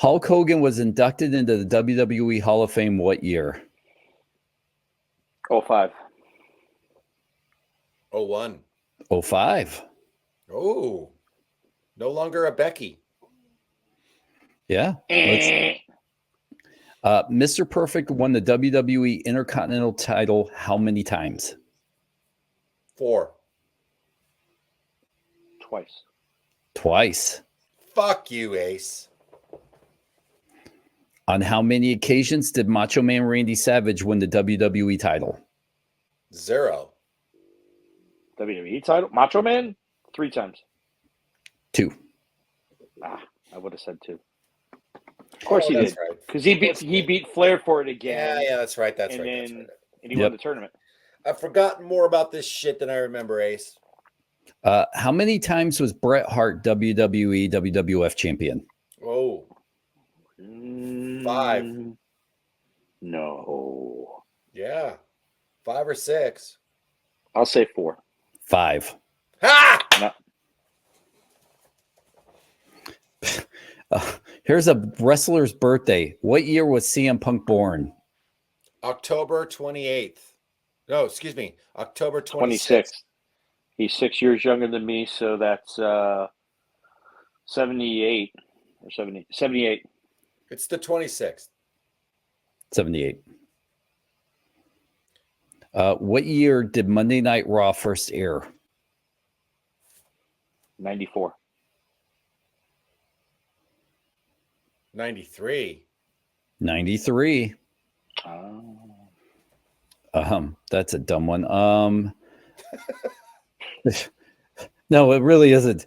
Hulk Hogan was inducted into the WWE Hall of Fame what year? 05. 01. 05. Oh, no longer a Becky. Yeah. Mr. Perfect won the WWE Intercontinental title how many times? 4. Twice. Fuck you, Ace. On how many occasions did Macho Man Randy Savage win the WWE title? 0. WWE title? Macho Man? 3 times. 2. I would have said 2. Of course he did. Because he beat Flair for it again. Yeah, that's right. And he won the tournament. I've forgotten more about this shit than I remember, Ace. How many times was Bret Hart WWE WWF champion? Oh. 5. No. Yeah. 5 or 6. I'll say 4. 5. Ha! No. Here's a wrestler's birthday. What year was CM Punk born? October 28th. No, excuse me. October 26th. He's 6 years younger than me, so that's 78 or 70. 78. It's the 26th. 78. What year did Monday Night Raw first air? 94. 93. 93. That's a dumb one. No, it really isn't.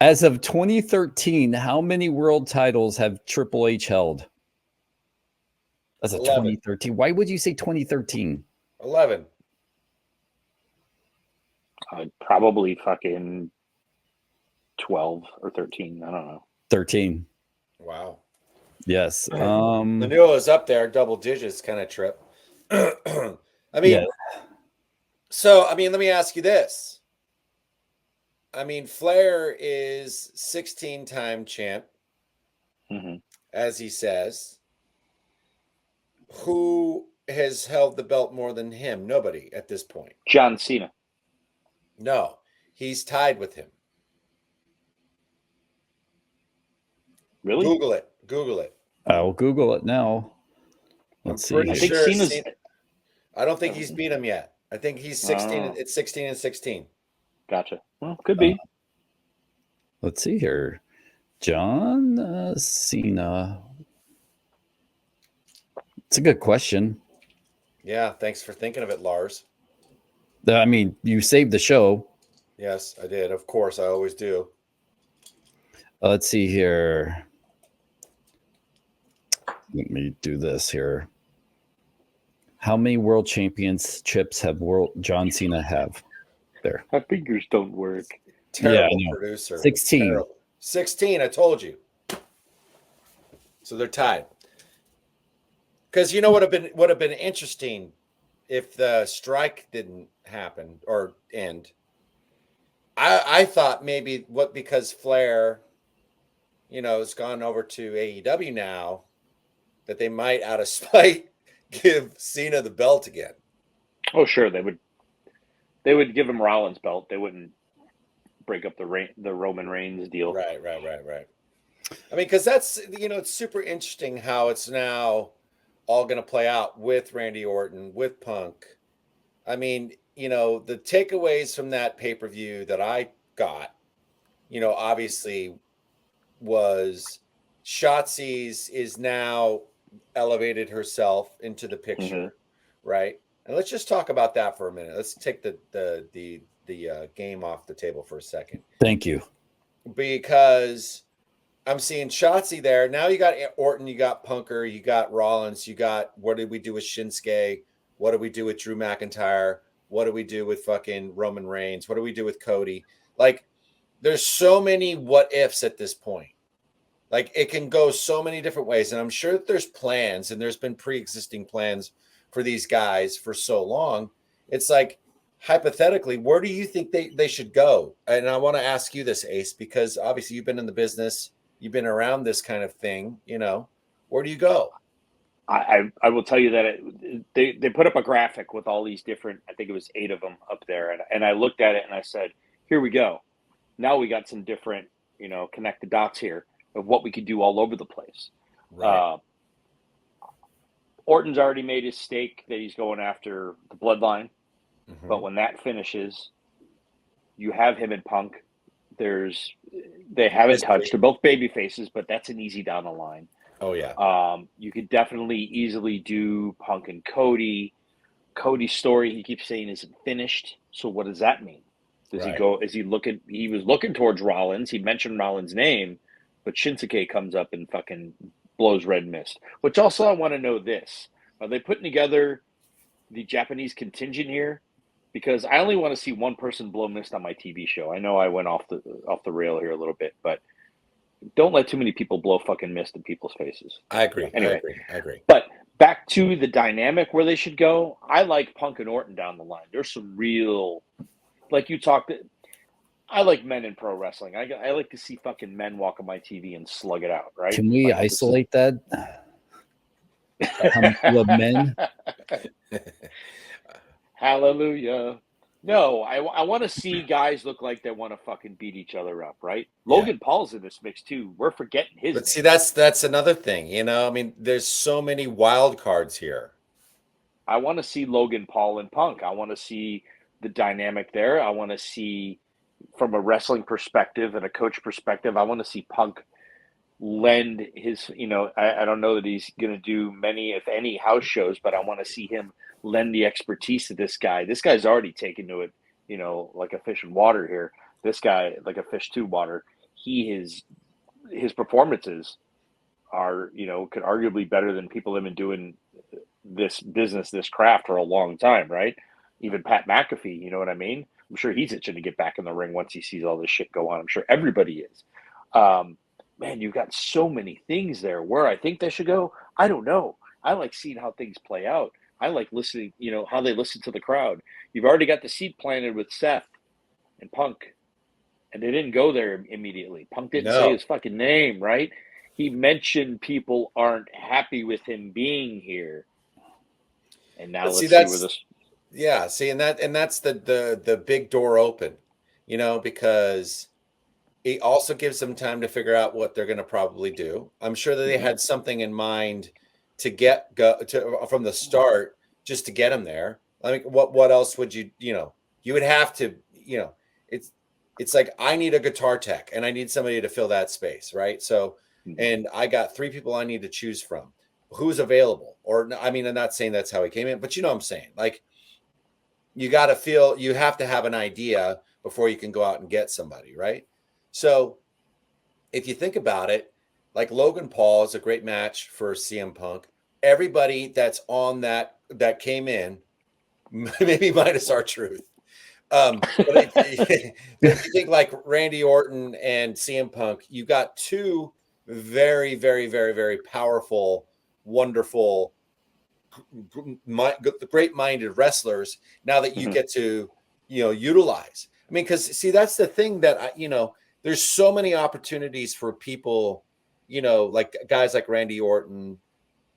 As of 2013, how many world titles have Triple H held? As of 2013. Why would you say 2013? 11. Probably fucking 12 or 13. I don't know. 13. Wow. Yes. Manila is up there, double digits kind of trip. I mean, let me ask you this. I mean, Flair is 16-time champ, as he says. Who has held the belt more than him? Nobody at this point. John Cena. No, he's tied with him. Really? Google it. I'll Google it now. Let's see. I think Cena's. I don't think he's beat him yet. I think he's 16. It's 16 and 16. Gotcha. Well, could be. Let's see here. John Cena. It's a good question. Yeah, thanks for thinking of it, Lars. I mean, you saved the show. Yes, I did. Of course, I always do. Let's see here. Let me do this here. How many world championships have John Cena have? There. My fingers don't work. Terrible producer. 16. Terrible. 16, I told you. So they're tied. Because you know what would have been interesting if the strike didn't happen or end. I thought maybe because Flair, has gone over to AEW now, that they might, out of spite, give Cena the belt again. Oh, sure, they would. They would give him Rollins' belt. They wouldn't break up the Roman Reigns deal. Right. I mean, because that's it's super interesting how it's now all going to play out with Randy Orton, with Punk. I mean, the takeaways from that pay-per-view that I got, obviously was Shotzi's is now elevated herself into the picture, right? And let's just talk about that for a minute. Let's take the game off the table for a second. Thank you. Because I'm seeing Shotzi there. Now you got Orton, you got Punker, you got Rollins, you got what did we do with Shinsuke? What do we do with Drew McIntyre? What do we do with fucking Roman Reigns? What do we do with Cody? Like, there's so many what ifs at this point. Like, it can go so many different ways. And I'm sure that there's plans, and there's been pre-existing plans for these guys for so long. It's like, hypothetically, where do you think they should go? And I want to ask you this, Ace, because obviously you've been in the business. you've been around this kind of thing, where do you go? I will tell you that they put up a graphic with all these different, I think it was 8 of them up there. And I looked at it and I said, here we go. Now we got some different, connect the dots here of what we could do all over the place. Right. Orton's already made his stake that he's going after the bloodline. Mm-hmm. But when that finishes, you have him and Punk. They haven't touched. They're both baby faces, but that's an easy down the line. Oh yeah. You could definitely easily do Punk and Cody. Cody's story, he keeps saying, isn't finished. So what does that mean? Does he go? Is he looking? He was looking towards Rollins. He mentioned Rollins' name, but Shinsuke comes up and fucking blows red mist. Which also, I want to know this: are they putting together the Japanese contingent here? Because I only want to see one person blow mist on my TV show. I know I went off the rail here a little bit, but don't let too many people blow fucking mist in people's faces. I agree. Anyway, I agree. But back to the dynamic where they should go. I like Punk and Orton down the line. There's some real, like you talked. I like men in pro wrestling. I like to see fucking men walk on my TV and slug it out. Right? Can we isolate that? Love men. Hallelujah. No, I want to see guys look like they want to fucking beat each other up, right? Logan Paul's in this mix too. We're forgetting his name. See, that's another thing, I mean, there's so many wild cards here. I want to see Logan Paul and Punk. I want to see the dynamic there. I want to see, from a wrestling perspective and a coach perspective, I want to see Punk lend his, I don't know that he's going to do many, if any, house shows, but I want to see him lend the expertise to this guy. This guy's already taken to it, like a fish in water here. This guy, like a fish to water. His performances are, could arguably better than people have been doing this business, this craft for a long time, right? Even Pat McAfee, you know what I mean? I'm sure he's itching to get back in the ring once he sees all this shit go on. I'm sure everybody is. Man, you've got so many things there. Where I think they should go, I don't know. I like seeing how things play out. I like listening, how they listen to the crowd. You've already got the seed planted with Seth and Punk, and they didn't go there immediately. Punk didn't say his fucking name, right? He mentioned people aren't happy with him being here. And now let's see where this. Yeah, see, and that's the big door open, because it also gives them time to figure out what they're going to probably do. I'm sure that they had something in mind to from the start, just to get them there. I mean, what else would you would have to, it's like, I need a guitar tech and I need somebody to fill that space. Right. So, and I got 3 people I need to choose from. Who's available? Or, I mean, I'm not saying that's how he came in, but what I'm saying, like, you have to have an idea before you can go out and get somebody. Right. So if you think about it, like Logan Paul is a great match for CM Punk. Everybody that's on that came in, maybe minus R-Truth. But if you think like Randy Orton and CM Punk, you got 2 very, very, very, very powerful, wonderful, great-minded wrestlers now that you get to, utilize. I mean, because see, that's the thing that there's so many opportunities for people, like guys like Randy Orton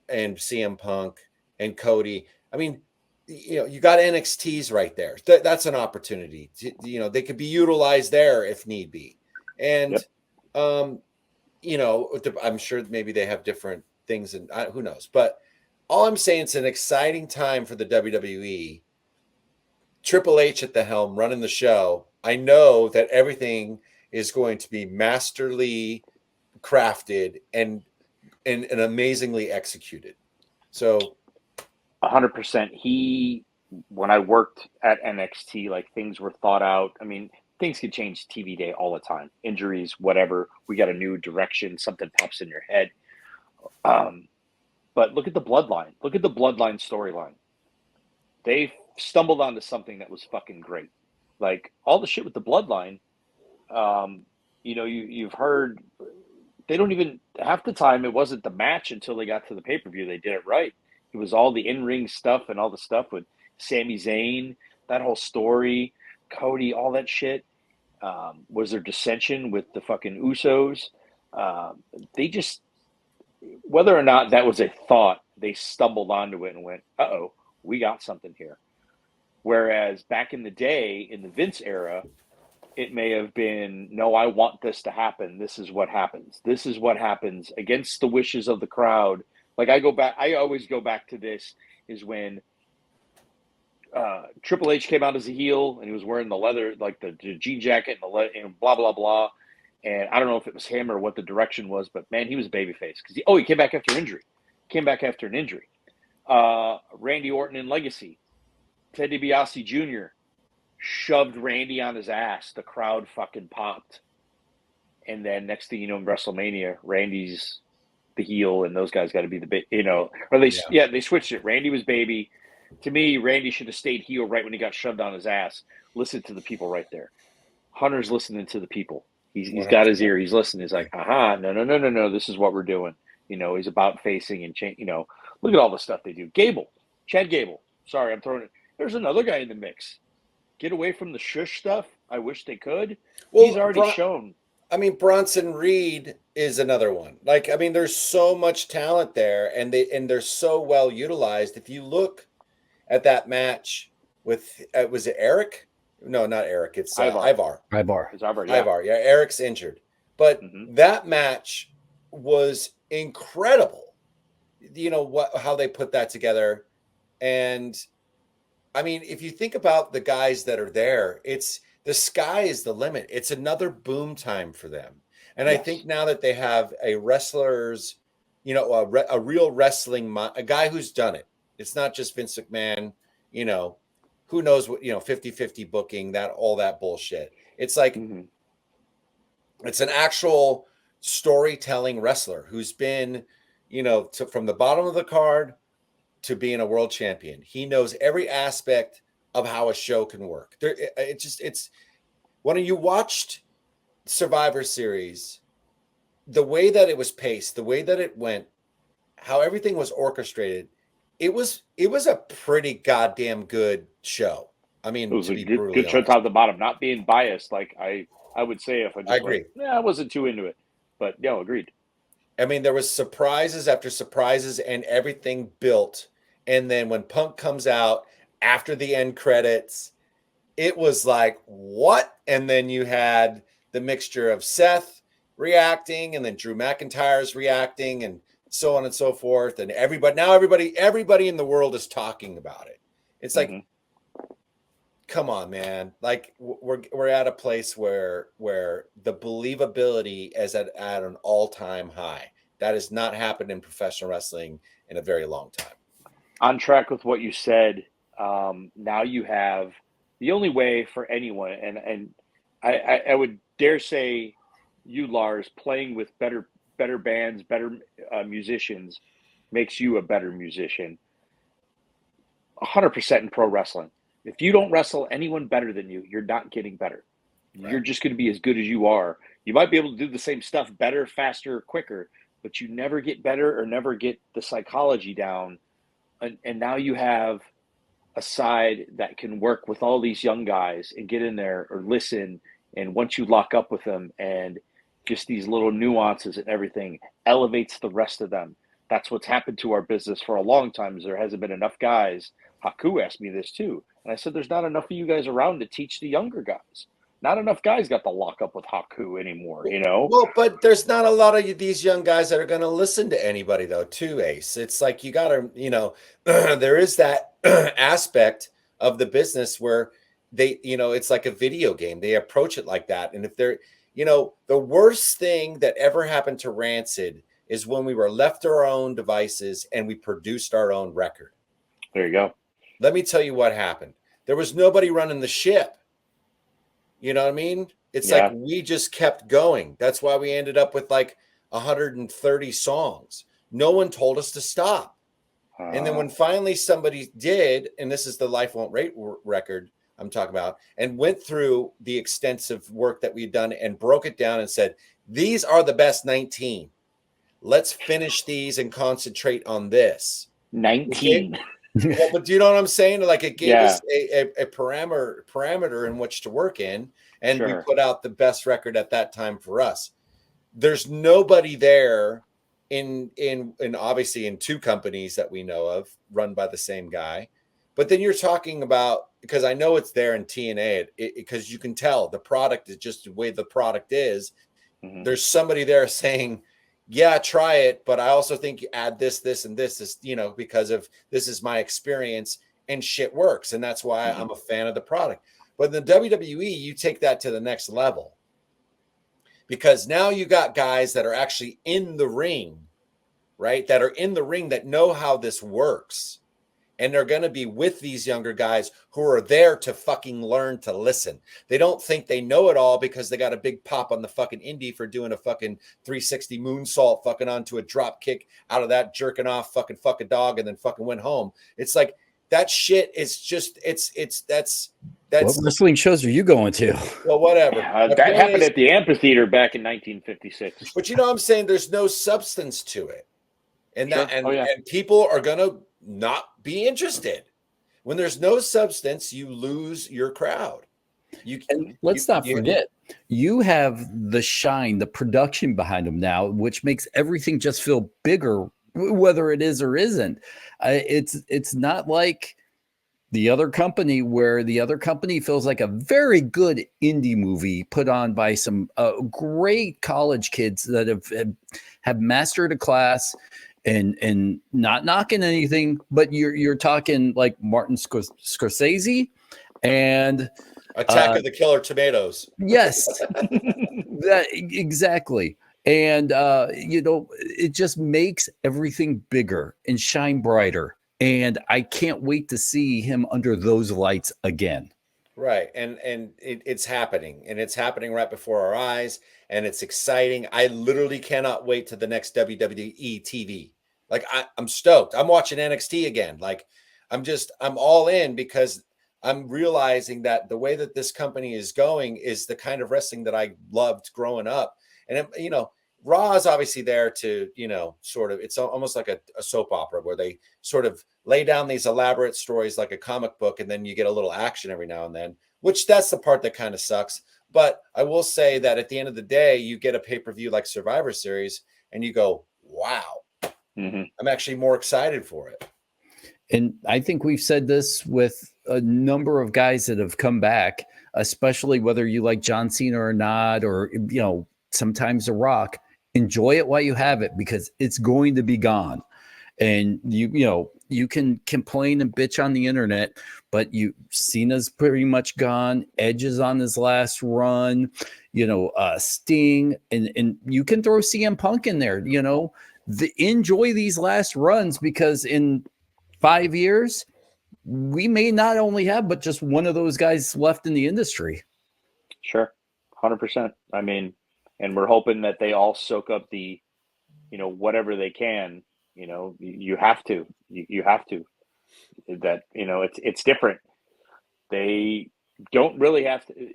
and CM Punk and Cody. I mean, you got NXTs right there. That's an opportunity. They could be utilized there if need be. And, I'm sure maybe they have different things, and who knows. But all I'm saying, it's an exciting time for the WWE. Triple H at the helm, running the show. I know that everything is going to be masterly crafted and amazingly executed. So 100%. When I worked at NXT, like, things were thought out. I mean, things could change TV day all the time. Injuries, whatever. We got a new direction. Something pops in your head. But look at the Bloodline. Look at the Bloodline storyline. They stumbled onto something that was fucking great. Like, all the shit with the Bloodline, you've heard, they don't even, half the time it wasn't the match until they got to the pay-per-view. They did it right. It was all the in-ring stuff and all the stuff with Sami Zayn, that whole story, Cody, all that shit. Was there dissension with the fucking Usos? they just, whether or not that was a thought, they stumbled onto it and went, uh-oh, we got something here. Whereas back in the day, in the Vince era, it may have been, no, I want this to happen. This is what happens. This is what happens against the wishes of the crowd. Like I always go back to this, is when Triple H came out as a heel and he was wearing the leather, like the jean jacket and blah, blah, blah. And I don't know if it was him or what the direction was, but man, he was a babyface. Because he came back after injury. An injury. Randy Orton in Legacy. Ted DiBiase Jr. shoved Randy on his ass. The crowd fucking popped. And then next thing you know, in WrestleMania, Randy's the heel, and those guys got to be the or they switched it. Randy was baby. To me, Randy should have stayed heel right when he got shoved on his ass. Listen to the people right there. Hunter's listening to the people. He's got his ear. He's listening. He's like, no. This is what we're doing. He's about facing and change. Look at all the stuff they do. Chad Gable. Sorry, I'm throwing it. There's another guy in the mix. Get away from the shush stuff. I wish they could. Well, he's already shown. I mean, Bronson Reed is another one. Like, I mean, there's so much talent there, and they're so well utilized. If you look at that match with was it Eric? No, not Eric. It's Ivar. It's Ivar. Yeah. Ivar. Yeah, Eric's injured, but that match was incredible. How they put that together, and I mean, if you think about the guys that are there, it's the sky is the limit. It's another boom time for them. And yes. I think now that they have a wrestler's, a real wrestling, a guy who's done it. It's not just Vince McMahon, who knows what, 50-50 booking, all that bullshit. It's like, it's an actual storytelling wrestler who's been, from the bottom of the card to being a world champion. He knows every aspect of how a show can work. It's when you watched Survivor Series, the way that it was paced, the way that it went, how everything was orchestrated, it was a pretty goddamn good show. I mean, it was a good show top to bottom, not being biased. Like I would say if I agree. I wasn't too into it, but no, agreed. I mean, there was surprises after surprises and everything built. And then when Punk comes out after the end credits, it was like, what? And then you had the mixture of Seth reacting and then Drew McIntyre's reacting and so on and so forth. And everybody in the world is talking about it. It's like, come on, man. Like we're at a place where the believability is at an all-time high. That has not happened in professional wrestling in a very long time. On track with what you said, now you have the only way for anyone, and I would dare say you, Lars, playing with better bands, better musicians makes you a better musician. 100% in pro wrestling. If you don't wrestle anyone better than you, you're not getting better. Right. You're just going to be as good as you are. You might be able to do the same stuff better, faster, quicker, but you never get better or never get the psychology down. And now you have a side that can work with all these young guys and get in there or listen. And once you lock up with them and just these little nuances and everything elevates the rest of them. That's what's happened to our business for a long time is there hasn't been enough guys. Haku asked me this too. And I said, there's not enough of you guys around to teach the younger guys. Not enough guys got the lock up with Haku anymore, Well, but there's not a lot of these young guys that are going to listen to anybody, though, too, Ace. It's like you got to, there is that aspect of the business where they, it's like a video game. They approach it like that. And if they're, the worst thing that ever happened to Rancid is when we were left to our own devices and we produced our own record. There you go. Let me tell you what happened. There was nobody running the ship. You know what I mean? It's like we just kept going. That's why we ended up with like 130 songs. No one told us to stop. And then when finally somebody did, and this is the Life Won't Wait record I'm talking about, and went through the extensive work that we'd done and broke it down and said, these are the best 19. Let's finish these and concentrate on this. 19. Well, but do you know what I'm saying? Like it gave us a parameter in which to work in, and we put out the best record at that time for us. there's nobody there in obviously in two companies that we know of run by the same guy. But then you're talking about, because I know it's there in TNA, because you can tell the product is just the way the product is. Mm-hmm. There's somebody there saying, yeah, try it, but I also think you add this, and this, because of this is my experience, and shit works. And that's why I'm a fan of the product. But in the WWE, you take that to the next level, because now you got guys that are actually in the ring, right? That are in the ring, that know how this works. And they're going to be with these younger guys who are there to fucking learn to listen. They don't think they know it all because they got a big pop on the fucking indie for doing a fucking 360 moonsault fucking onto a drop kick out of that, jerking off fuck a dog, and then fucking went home. It's like, that shit is just, that's what wrestling shows are you going to? Well, whatever. That happened at the amphitheater back in 1956. But you know what I'm saying? There's no substance to it. And Sure. and people are going to not be interested. When there's no substance, you lose your crowd. Let's not forget, you have the shine, the production behind them now, which makes everything just feel bigger, whether it is or isn't. It's not like the other company, where the other company feels like a very good indie movie put on by some great college kids that have mastered a class. And not knocking anything, but you're talking like Martin Scorsese and Attack of the Killer Tomatoes. Yes, that exactly. And it just makes everything bigger and shine brighter. And I can't wait to see him under those lights again. Right. And it's happening, and it's happening right before our eyes, and it's exciting. I literally cannot wait to the next WWE TV. Like, I'm stoked. I'm watching NXT again. Like, I'm all in, because I'm realizing that the way that this company is going is the kind of wrestling that I loved growing up. And, Raw is obviously there to, sort of, it's almost like a soap opera where they sort of lay down these elaborate stories like a comic book, and then you get a little action every now and then, which that's the part that kind of sucks. But I will say that at the end of the day, you get a pay-per-view like Survivor Series, and you go, wow, I'm actually more excited for it. And I think we've said this with a number of guys that have come back, especially whether you like John Cena or not, or, sometimes The Rock. Enjoy it while you have it, because it's going to be gone. And you can complain and bitch on the internet, but Cena's pretty much gone. Edge is on his last run, Sting, and you can throw CM Punk in there, enjoy these last runs, because in 5 years, we may not only have, but just one of those guys left in the industry. Sure. 100%. I mean, and we're hoping that they all soak up the, whatever they can. You have to. You have to. That, it's different. They don't really have to.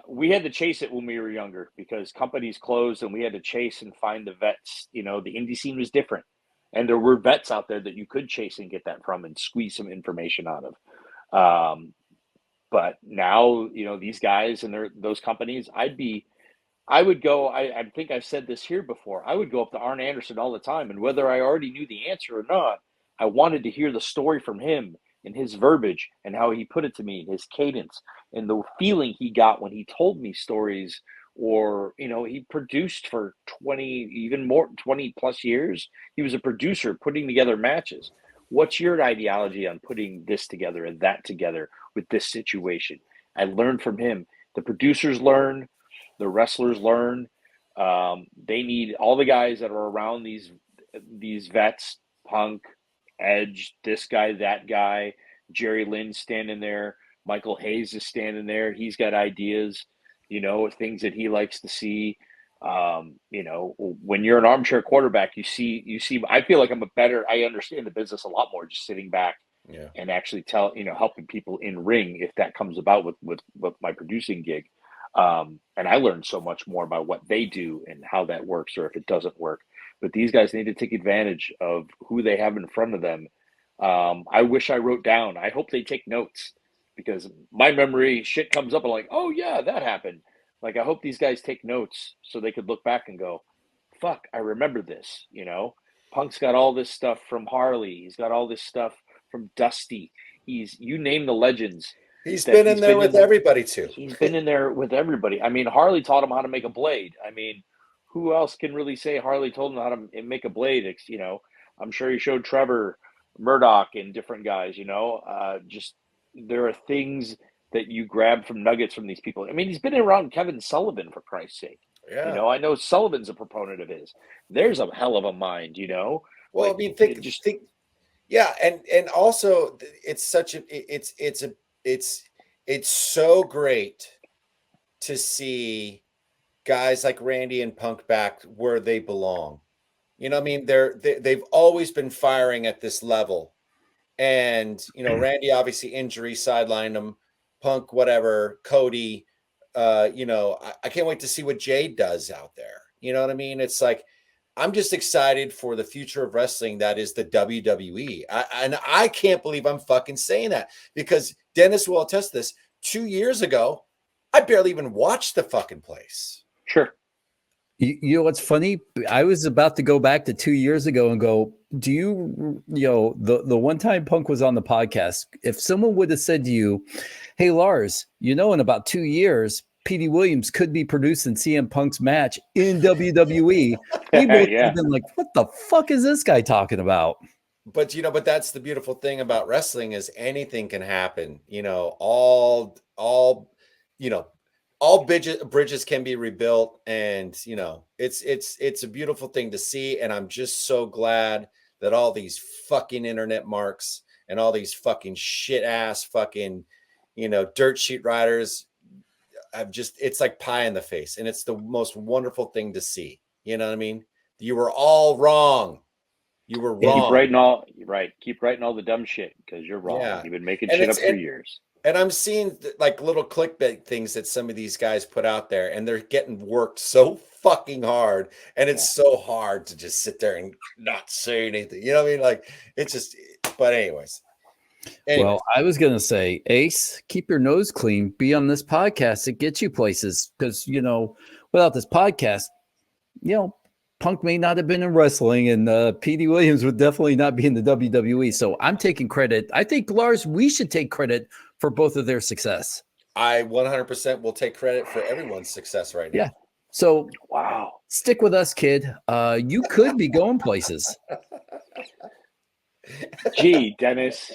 We had to chase it when we were younger, because companies closed, and we had to chase and find the vets. The indie scene was different, and there were vets out there that you could chase and get that from and squeeze some information out of. But now, these guys and those companies, I would go, I think I've said this here before, I would go up to Arn Anderson all the time, and whether I already knew the answer or not, I wanted to hear the story from him and his verbiage and how he put it to me, his cadence, and the feeling he got when he told me stories. Or, he produced for 20 plus years. He was a producer putting together matches. What's your ideology on putting this together and that together with this situation? I learned from him. The producers learn. The wrestlers learn. They need all the guys that are around these vets, Punk, Edge, this guy, that guy, Jerry Lynn's standing there, Michael Hayes is standing there. He's got ideas, things that he likes to see. When you're an armchair quarterback, you see, I feel like I understand the business a lot more just sitting back and actually helping people in ring, if that comes about with my producing gig. And I learned so much more about what they do and how that works, or if it doesn't work. But these guys need to take advantage of who they have in front of them. I wish I wrote down. I hope they take notes, because my memory shit comes up and like, oh yeah, that happened. Like, I hope these guys take notes so they could look back and go, fuck, I remember this, you know? Punk's got all this stuff from Harley. He's got all this stuff from Dusty. You name the legends. He's been in there with everybody too. He's been in there with everybody. I mean, Harley taught him how to make a blade. I mean, who else can really say Harley told him how to make a blade? You know, I'm sure he showed Trevor Murdoch and different guys, you know, just there are things that you grab from nuggets from these people. I mean, he's been around Kevin Sullivan, for Christ's sake. Yeah. You know, I know Sullivan's a proponent of his. There's a hell of a mind, you know. Well, like, I mean, think, yeah, and also it's such a it's so great to see guys like Randy and Punk back where they belong. You know, I mean, they've always been firing at this level, and you know, Randy obviously injury sidelined him. Punk, whatever, Cody. You know, I can't wait to see what Jade does out there. You know what I mean? It's like, I'm just excited for the future of wrestling. That is the WWE. And I can't believe I'm fucking saying that, because Dennis will attest this. 2 years ago, I barely even watched the fucking place. Sure. You know what's funny? I was about to go back to 2 years ago and go, do you know, the one time Punk was on the podcast, if someone would have said to you, hey, Lars, you know, in about 2 years, Petey Williams could be producing CM Punk's match in WWE, we both would have been like, what the fuck is this guy talking about? But, you know, but that's the beautiful thing about wrestling is anything can happen. You know, all bridges can be rebuilt, and you know, it's a beautiful thing to see. And I'm just so glad that all these fucking internet marks and all these fucking shit ass fucking, you know, dirt sheet riders, it's like pie in the face, and it's the most wonderful thing to see. You know what I mean? You were all wrong. You were wrong. Keep writing all the dumb shit, because you're wrong. Yeah. You've been making shit up for years. And I'm seeing like little clickbait things that some of these guys put out there, and they're getting worked so fucking hard. And it's so hard to just sit there and not say anything. You know what I mean? Like, it's just, but anyways. Well, I was going to say, Ace, keep your nose clean. Be on this podcast. It gets you places, because, you know, without this podcast, you know, Punk may not have been in wrestling, and Petey Williams would definitely not be in the WWE. So I'm taking credit. I think, Lars, we should take credit for both of their success. I 100% will take credit for everyone's success right now. Yeah. So, wow. Stick with us, kid. You could be going places. Gee, Dennis,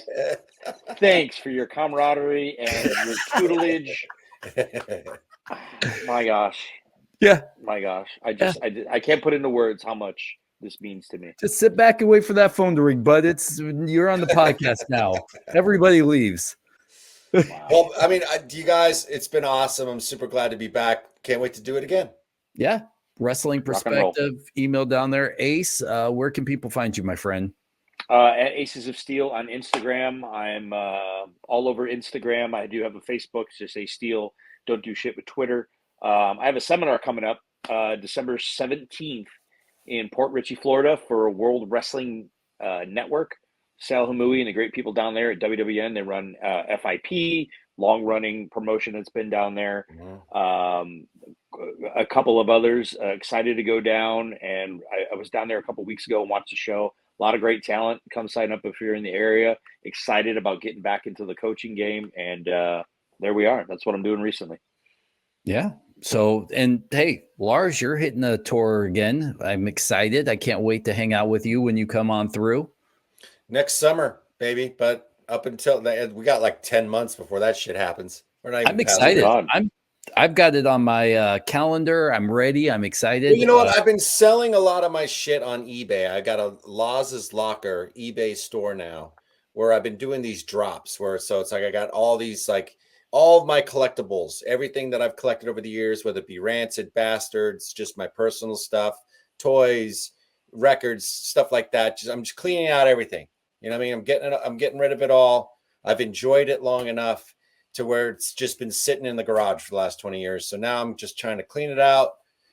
thanks for your camaraderie and your tutelage. My gosh. Yeah. My gosh. I can't put into words how much this means to me. Just sit back and wait for that phone to ring, bud. You're on the podcast now. Everybody leaves. Wow. Well, I mean, you guys, it's been awesome. I'm super glad to be back. Can't wait to do it again. Yeah. Wrestling Perspective, email down there. Ace, where can people find you, my friend? At Aces of Steel on Instagram. I'm all over Instagram. I do have a Facebook. It's just Ace Steel. Don't do shit with Twitter. I have a seminar coming up December 17th in Port Richey, Florida, for World Wrestling Network. Sal Hamui and the great people down there at WWN. They run FIP, long-running promotion that's been down there. A couple of others. Excited to go down, and I was down there a couple weeks ago and watched the show. A lot of great talent. Come sign up if you're in the area. Excited about getting back into the coaching game, and there we are. That's what I'm doing recently. Yeah. So, and hey, Lars, you're hitting a tour again. I'm excited. I can't wait to hang out with you when you come on through. Next summer, baby. But up until we got like 10 months before that shit happens. I'm excited. I've got it on my calendar. I'm ready. I'm excited. Well, you know what? I've been selling a lot of my shit on eBay. I got a Laws's Locker eBay store now, where I've been doing these drops. So it's like I got all these, like, all of my collectibles, everything that I've collected over the years, whether it be Rancid Bastards, just my personal stuff, toys, records, stuff like that. I'm just cleaning out everything. You know what I mean? I'm getting rid of it all. I've enjoyed it long enough to where it's just been sitting in the garage for the last 20 years. So now I'm just trying to clean it out.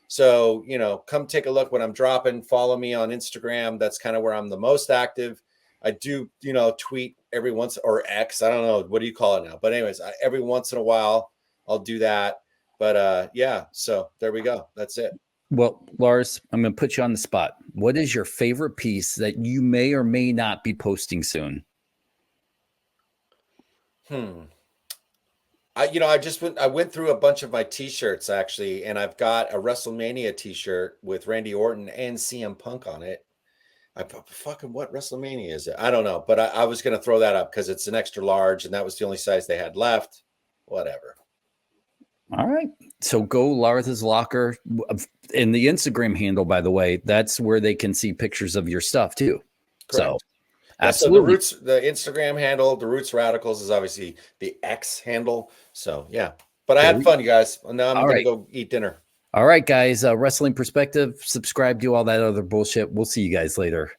So, you know, come take a look when I'm dropping. Follow me on Instagram. That's kind of where I'm the most active. I do, you know, tweet every once, or X. I don't know. What do you call it now? But anyways, every once in a while, I'll do that. But yeah, so there we go. That's it. Well, Lars, I'm going to put you on the spot. What is your favorite piece that you may or may not be posting soon? I went through a bunch of my t-shirts actually, and I've got a WrestleMania t-shirt with Randy Orton and CM Punk on it. Fucking what WrestleMania is it? I don't know, but I was going to throw that up because it's an extra large, and that was the only size they had left. Whatever. All right. So go Lars's Locker, and the Instagram handle, by the way, that's where they can see pictures of your stuff too. Correct. So Yeah, absolutely. so the Instagram handle, the Roots Radicals is obviously the X handle. So yeah, but I had fun, you guys. Now I'm going to go eat dinner. All right, guys. Wrestling Perspective, subscribe, do all that other bullshit. We'll see you guys later.